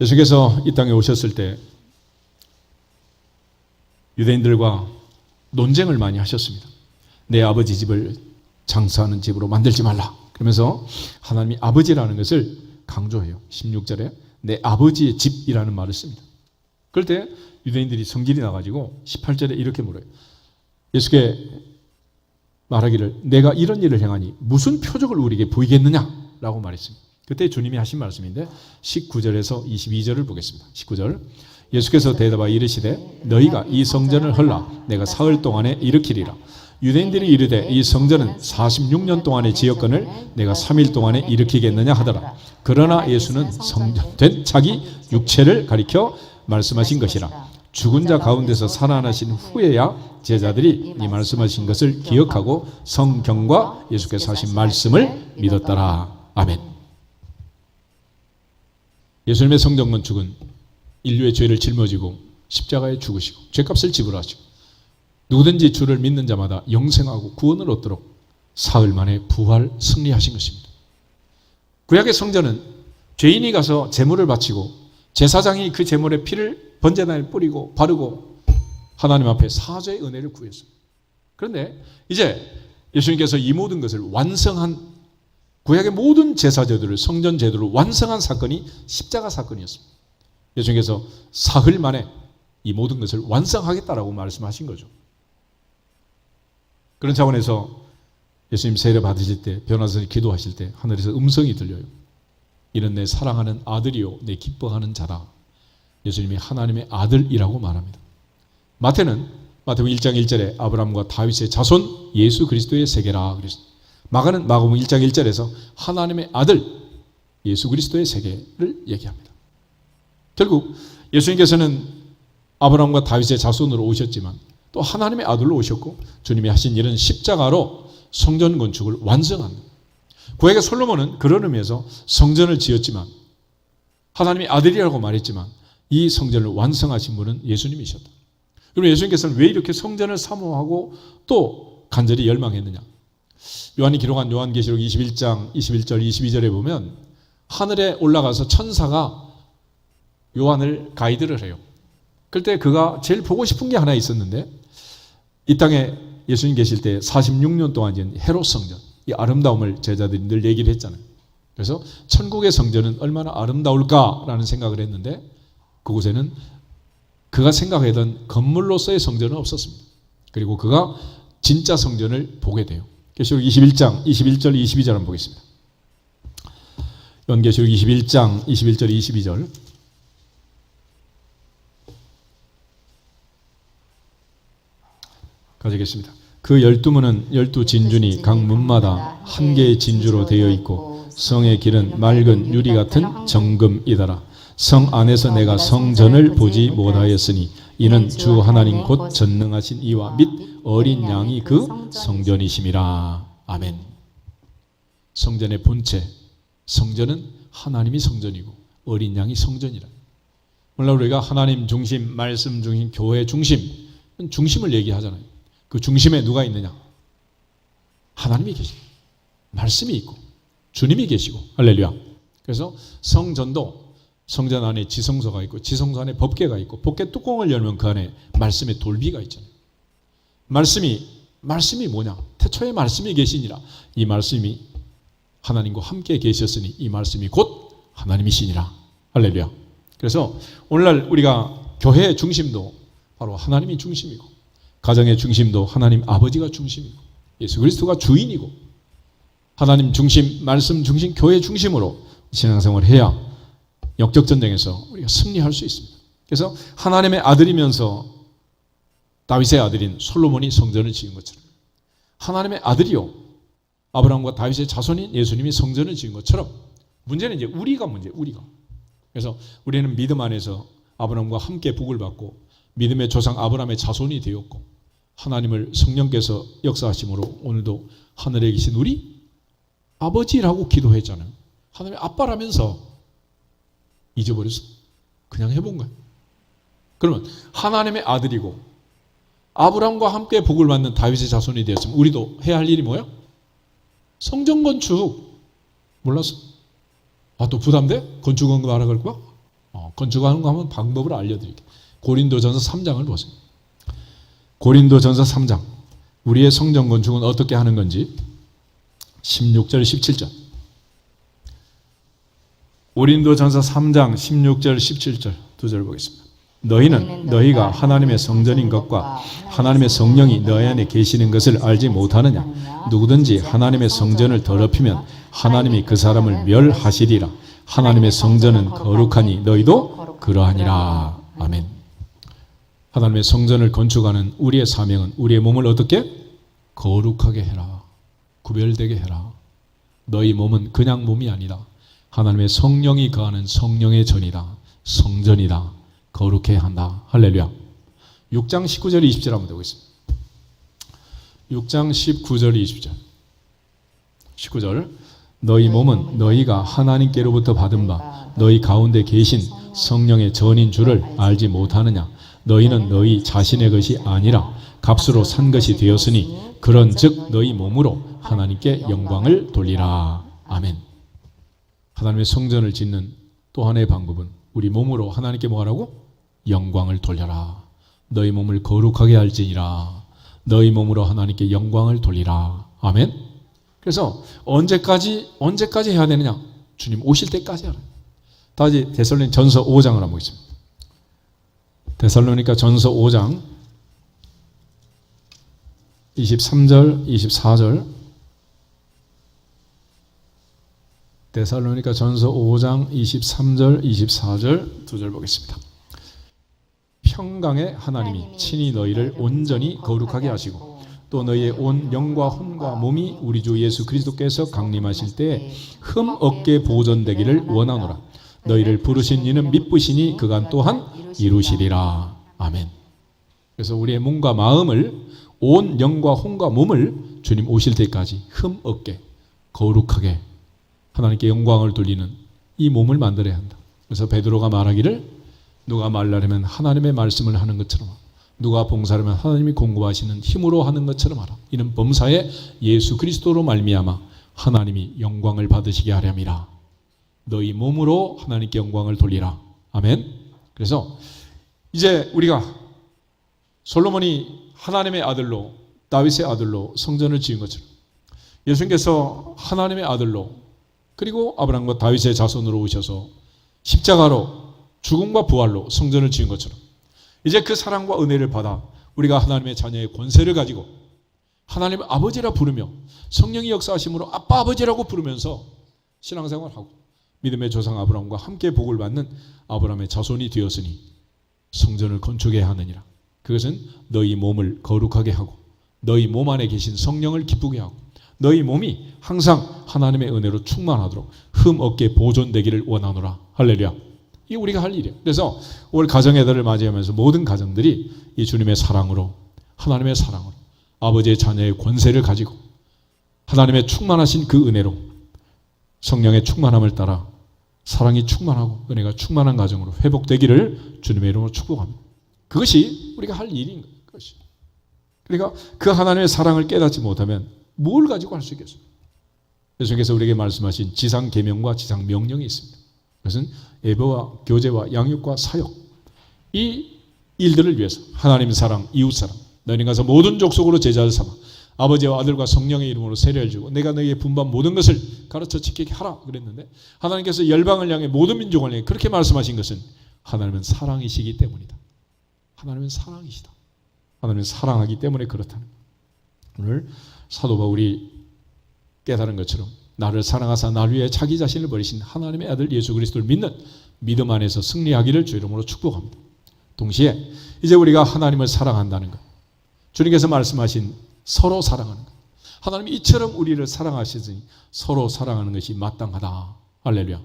예수께서 이 땅에 오셨을 때 유대인들과 논쟁을 많이 하셨습니다. 내 아버지 집을 장사하는 집으로 만들지 말라. 그러면서 하나님이 아버지라는 것을 강조해요. 16절에 내 아버지의 집이라는 말을 씁니다. 그럴 때 유대인들이 성질이 나가지고 18절에 이렇게 물어요. 예수께 말하기를 내가 이런 일을 행하니 무슨 표적을 우리에게 보이겠느냐라고 말했습니다. 그때 주님이 하신 말씀인데 19절에서 22절을 보겠습니다. 19절 예수께서 대답하여 이르시되 너희가 이 성전을 헐라 내가 사흘 동안에 일으키리라. 유대인들이 이르되 이 성전은 46년 동안의 지역권을 내가 3일 동안에 일으키겠느냐 하더라. 그러나 예수는 성전된 자기 육체를 가리켜 말씀하신 것이라. 죽은 자 가운데서 살아나신 후에야 제자들이 이 말씀하신 것을 기억하고 성경과 예수께서 하신 말씀을 믿었더라. 아멘. 예수님의 성전 건축은 인류의 죄를 짊어지고 십자가에 죽으시고 죄값을 지불하시고 누구든지 주를 믿는 자마다 영생하고 구원을 얻도록 사흘 만에 부활 승리하신 것입니다. 구약의 성전은 죄인이 가서 제물을 바치고 제사장이 그 제물에 피를 번제단에 뿌리고 바르고 하나님 앞에 사죄의 은혜를 구했어요. 그런데 이제 예수님께서 이 모든 것을 완성한 구약의 모든 제사 제도를 성전 제도를 완성한 사건이 십자가 사건이었습니다. 예수님께서 사흘 만에 이 모든 것을 완성하겠다라고 말씀하신 거죠. 그런 차원에서 예수님 세례 받으실 때 변화선이 기도하실 때 하늘에서 음성이 들려요. 이는 내 사랑하는 아들이요 내 기뻐하는 자다. 예수님이 하나님의 아들이라고 말합니다. 마태는 마태복음 1장 1절에 아브라함과 다윗의 자손 예수 그리스도의 세계라 그랬습니다. 마가는 마가복음 1장 1절에서 하나님의 아들 예수 그리스도의 세계를 얘기합니다. 결국 예수님께서는 아브라함과 다윗의 자손으로 오셨지만 또 하나님의 아들로 오셨고 주님이 하신 일은 십자가로 성전 건축을 완성합니다. 구약의 솔로몬은 그런 의미에서 성전을 지었지만 하나님의 아들이라고 말했지만 이 성전을 완성하신 분은 예수님이셨다. 그럼 예수님께서는 왜 이렇게 성전을 사모하고 또 간절히 열망했느냐? 요한이 기록한 요한계시록 21장 21절 22절에 보면 하늘에 올라가서 천사가 요한을 가이드를 해요. 그때 그가 제일 보고 싶은 게 하나 있었는데 이 땅에 예수님 계실 때 46년 동안 지은 헤롯 성전, 이 아름다움을 제자들이 늘 얘기를 했잖아요. 그래서 천국의 성전은 얼마나 아름다울까라는 생각을 했는데 그곳에는 그가 생각하던 건물로서의 성전은 없었습니다. 그리고 그가 진짜 성전을 보게 돼요. 계시록 21장 21절 22절 한번 보겠습니다. 요한계시록 21장 21절 22절 가지겠습니다. 그 12문은 12진주니 각 문마다 한 개의 진주로 되어 있고 성의 길은 맑은 유리 같은 정금이더라. 성 안에서 내가 성전을 보지 못하였으니 이는 주 하나님 곧 전능하신 이와 및 어린 양이 그 성전이심이라. 아멘. 성전의 본체, 성전은 하나님이 성전이고 어린 양이 성전이라. 물론 우리가 하나님 중심, 말씀 중심, 교회 중심, 중심을 얘기하잖아요. 그 중심에 누가 있느냐? 하나님이 계시고 말씀이 있고 주님이 계시고 할렐루야. 그래서 성전도 성전 안에 지성소가 있고 지성소 안에 법궤가 있고 법궤 뚜껑을 열면 그 안에 말씀의 돌비가 있잖아요. 말씀이 뭐냐? 태초에 말씀이 계시니라. 이 말씀이 하나님과 함께 계셨으니 이 말씀이 곧 하나님이시니라. 할렐루야. 그래서 오늘날 우리가 교회의 중심도 바로 하나님이 중심이고 가정의 중심도 하나님 아버지가 중심이고 예수 그리스도가 주인이고 하나님 중심, 말씀 중심, 교회 중심으로 신앙생활을 해야 영적 전쟁에서 우리가 승리할 수 있습니다. 그래서 하나님의 아들이면서 다윗의 아들인 솔로몬이 성전을 지은 것처럼 하나님의 아들이요 아브라함과 다윗의 자손인 예수님이 성전을 지은 것처럼 문제는 이제 우리가 그래서 우리는 믿음 안에서 아브라함과 함께 복을 받고 믿음의 조상 아브라함의 자손이 되었고 하나님을 성령께서 역사하심으로 오늘도 하늘에 계신 우리 아버지라고 기도했잖아요. 하나님의 아빠라면서 잊어버렸어. 그냥 해본 거예요. 그러면 하나님의 아들이고 아브라함과 함께 복을 받는 다윗의 자손이 되었으면 우리도 해야 할 일이 뭐야? 성전 건축. 몰랐어? 또 부담돼? 건축하는 거 알아갈 거야? 건축하는 거 하면 방법을 알려드릴게요. 고린도전서 3장을 보세요. 고린도전서 3장. 우리의 성전 건축은 어떻게 하는 건지 16절 17절. 고린도전서 3장 16절 17절 두 절 보겠습니다. 너희는 너희가 하나님의 성전인 것과 하나님의 성령이 너희 안에 계시는 것을 알지 못하느냐? 누구든지 하나님의 성전을 더럽히면 하나님이 그 사람을 멸하시리라. 하나님의 성전은 거룩하니 너희도 그러하니라. 아멘. 하나님의 성전을 건축하는 우리의 사명은 우리의 몸을 어떻게? 거룩하게 해라. 구별되게 해라. 너희 몸은 그냥 몸이 아니다. 하나님의 성령이 거하는 성령의 전이다. 성전이다. 거룩해야 한다. 할렐루야. 6장 19절 20절 한번 보겠습니다. 6장 19절 20절. 19절. 너희 몸은 너희가 하나님께로부터 받은 바 너희 가운데 계신 성령의 전인 줄을 알지 못하느냐. 너희는 너희 자신의 것이 아니라 값으로 산 것이 되었으니 그런즉 너희 몸으로 하나님께 영광을 돌리라. 아멘. 하나님의 성전을 짓는 또 하나의 방법은 우리 몸으로 하나님께 뭐하라고? 영광을 돌려라. 너희 몸을 거룩하게 할지니라. 너희 몸으로 하나님께 영광을 돌리라. 아멘. 그래서 언제까지 해야 되느냐? 주님 오실 때까지 하라. 다시 데살로니가 전서 5장을 한번 보겠습니다. 데살로니가 전서 5장 23절 24절. 데살로니가 전서 5장 23절 24절 두 절 보겠습니다. 평강의 하나님이 친히 너희를 온전히 거룩하게 하시고 또 너희의 온 영과 혼과 몸이 우리 주 예수 그리스도께서 강림하실 때에 흠 없게 보존되기를 원하노라. 너희를 부르신 이는 미쁘시니 그간 또한 이루시리라. 아멘. 그래서 우리의 몸과 마음을 온 영과 혼과 몸을 주님 오실 때까지 흠 없게 거룩하게 하나님께 영광을 돌리는 이 몸을 만들어야 한다. 그래서 베드로가 말하기를 누가 말하려면 하나님의 말씀을 하는 것처럼 누가 봉사하면 하나님이 공급하시는 힘으로 하는 것처럼 하라. 이는 범사에 예수 그리스도로 말미암아 하나님이 영광을 받으시게 하렴이라. 너희 몸으로 하나님께 영광을 돌리라. 아멘. 그래서 이제 우리가 솔로몬이 하나님의 아들로 다윗의 아들로 성전을 지은 것처럼 예수님께서 하나님의 아들로 그리고 아브라함과 다윗의 자손으로 오셔서 십자가로 죽음과 부활로 성전을 지은 것처럼 이제 그 사랑과 은혜를 받아 우리가 하나님의 자녀의 권세를 가지고 하나님의 아버지라 부르며 성령이 역사하심으로 아빠 아버지라고 부르면서 신앙생활하고 믿음의 조상 아브라함과 함께 복을 받는 아브라함의 자손이 되었으니 성전을 건축해야 하느니라. 그것은 너희 몸을 거룩하게 하고 너희 몸 안에 계신 성령을 기쁘게 하고 너희 몸이 항상 하나님의 은혜로 충만하도록 흠 없게 보존되기를 원하노라. 할렐루야. 이게 우리가 할 일이에요. 그래서 올 가정의 달을 맞이하면서 모든 가정들이 이 주님의 사랑으로 하나님의 사랑으로 아버지의 자녀의 권세를 가지고 하나님의 충만하신 그 은혜로 성령의 충만함을 따라 사랑이 충만하고 은혜가 충만한 가정으로 회복되기를 주님의 이름으로 축복합니다. 그것이 우리가 할 일인 것이. 그러니까 그 하나님의 사랑을 깨닫지 못하면 뭘 가지고 할 수 있겠어요? 예수님께서 우리에게 말씀하신 지상 계명과 지상 명령이 있습니다. 그것은 예배와 교제와 양육과 사역 이 일들을 위해서 하나님 사랑, 이웃 사랑 너희는 가서 모든 족속으로 제자를 삼아 아버지와 아들과 성령의 이름으로 세례를 주고 내가 너희의 분반 모든 것을 가르쳐 지키게 하라 그랬는데 하나님께서 열방을 향해 모든 민족을 향해 그렇게 말씀하신 것은 하나님은 사랑이시기 때문이다. 하나님은 사랑이시다. 하나님은 사랑하기 때문에 그렇다는 거예요. 오늘 사도 바울이 깨달은 것처럼 나를 사랑하사 나를 위해 자기 자신을 버리신 하나님의 아들 예수 그리스도를 믿는 믿음 안에서 승리하기를 주 이름으로 축복합니다. 동시에 이제 우리가 하나님을 사랑한다는 것, 주님께서 말씀하신 서로 사랑하는 것, 하나님이 이처럼 우리를 사랑하시니 서로 사랑하는 것이 마땅하다. 할렐루야.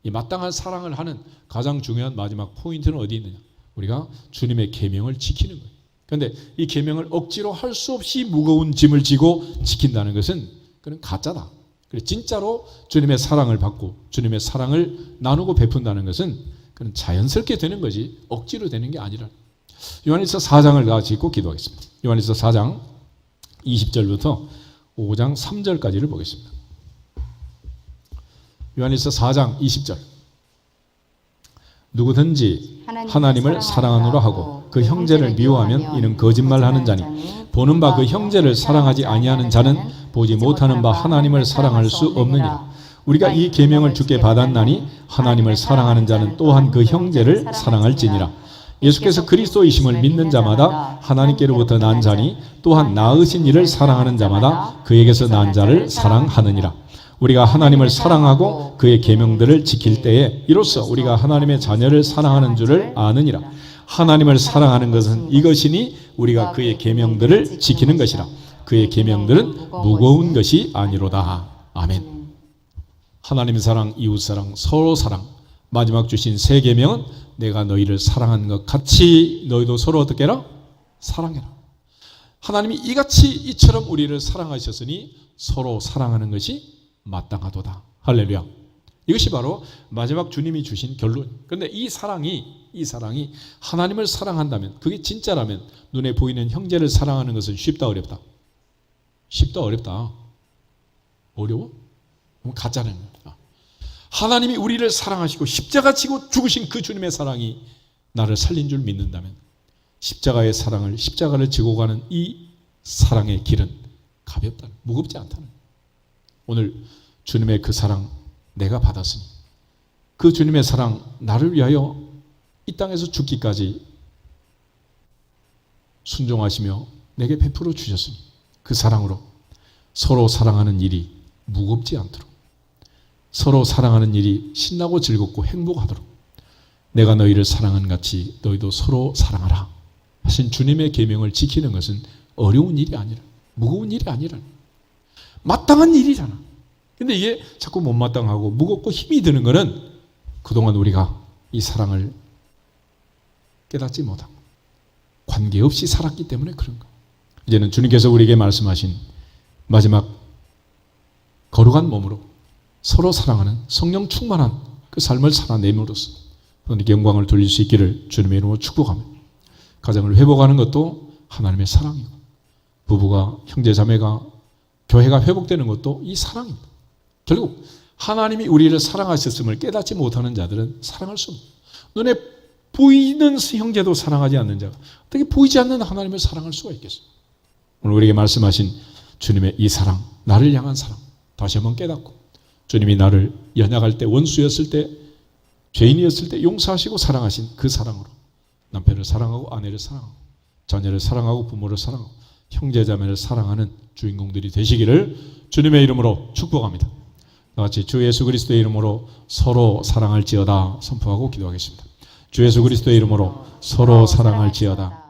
이 마땅한 사랑을 하는 가장 중요한 마지막 포인트는 어디 있느냐? 우리가 주님의 계명을 지키는 거예요. 그런데 이 계명을 억지로 할 수 없이 무거운 짐을 지고 지킨다는 것은 그건 가짜다. 그래서 진짜로 주님의 사랑을 받고 주님의 사랑을 나누고 베푼다는 것은 그건 자연스럽게 되는 거지 억지로 되는 게 아니라. 요한일서 4장을 같이 읽고 기도하겠습니다. 요한일서 4장 20절부터 5장 3절까지를 보겠습니다. 요한일서 4장 20절. 누구든지 하나님을 사랑하노라 하고 그 형제를 미워하면 이는 거짓말하는 자니 보는 바 그 형제를 사랑하지 아니하는 자는 보지 못하는 바 하나님을 사랑할 수 없느니라. 우리가 이 계명을 주께 받았나니 하나님을 사랑하는 자는 또한 그 형제를 사랑할지니라. 예수께서 그리스도이심을 믿는 자마다 하나님께로부터 난 자니 또한 낳으신 이를 사랑하는 자마다 그에게서 난 자를 사랑하느니라. 우리가 하나님을 사랑하고 그의 계명들을 지킬 때에 이로써 우리가 하나님의 자녀를 사랑하는 줄을 아느니라. 하나님을 사랑하는 것은 이것이니 우리가 그의 계명들을 지키는 것이라. 그의 계명들은 무거운 것이 아니로다. 아멘. 하나님 사랑, 이웃 사랑, 서로 사랑. 마지막 주신 세 계명은 내가 너희를 사랑한 것 같이 너희도 서로 어떻게 해라? 사랑해라. 하나님이 이같이 이처럼 우리를 사랑하셨으니 서로 사랑하는 것이 마땅하도다. 할렐루야. 이것이 바로 마지막 주님이 주신 결론. 그런데 이 사랑이 하나님을 사랑한다면, 그게 진짜라면 눈에 보이는 형제를 사랑하는 것은 쉽다 어렵다? 쉽다 어렵다? 어려워? 그럼 가짜는 거야. 하나님이 우리를 사랑하시고 십자가 지고 죽으신 그 주님의 사랑이 나를 살린 줄 믿는다면 십자가의 사랑을, 십자가를 지고 가는 이 사랑의 길은 가볍다, 무겁지 않다는 거야. 오늘 주님의 그 사랑 내가 받았으니, 그 주님의 사랑 나를 위하여 이 땅에서 죽기까지 순종하시며 내게 베풀어 주셨으니 그 사랑으로 서로 사랑하는 일이 무겁지 않도록, 서로 사랑하는 일이 신나고 즐겁고 행복하도록 내가 너희를 사랑한 같이 너희도 서로 사랑하라 하신 주님의 계명을 지키는 것은 어려운 일이 아니라, 무거운 일이 아니라 마땅한 일이잖아. 근데 이게 자꾸 못마땅하고 무겁고 힘이 드는 거는 그동안 우리가 이 사랑을 깨닫지 못하고 관계없이 살았기 때문에 그런 거예요. 이제는 주님께서 우리에게 말씀하신 마지막 거룩한 몸으로 서로 사랑하는 성령 충만한 그 삶을 살아내므로써 하나님께 영광을 돌릴 수 있기를 주님의 이름으로 축복합니다. 가정을 회복하는 것도 하나님의 사랑이고, 부부가, 형제자매가, 교회가 회복되는 것도 이 사랑입니다. 결국 하나님이 우리를 사랑하셨음을 깨닫지 못하는 자들은 사랑할 수 없어요. 눈에 보이는 형제도 사랑하지 않는 자가 어떻게 보이지 않는 하나님을 사랑할 수가 있겠어요? 오늘 우리에게 말씀하신 주님의 이 사랑, 나를 향한 사랑 다시 한번 깨닫고, 주님이 나를 연약할 때, 원수였을 때, 죄인이었을 때 용서하시고 사랑하신 그 사랑으로 남편을 사랑하고 아내를 사랑하고 자녀를 사랑하고 부모를 사랑하고 형제자매를 사랑하는 주인공들이 되시기를 주님의 이름으로 축복합니다. 나같이 주 예수 그리스도의 이름으로 서로 사랑할지어다 선포하고 기도하겠습니다. 주 예수 그리스도의 이름으로 서로 사랑할지어다.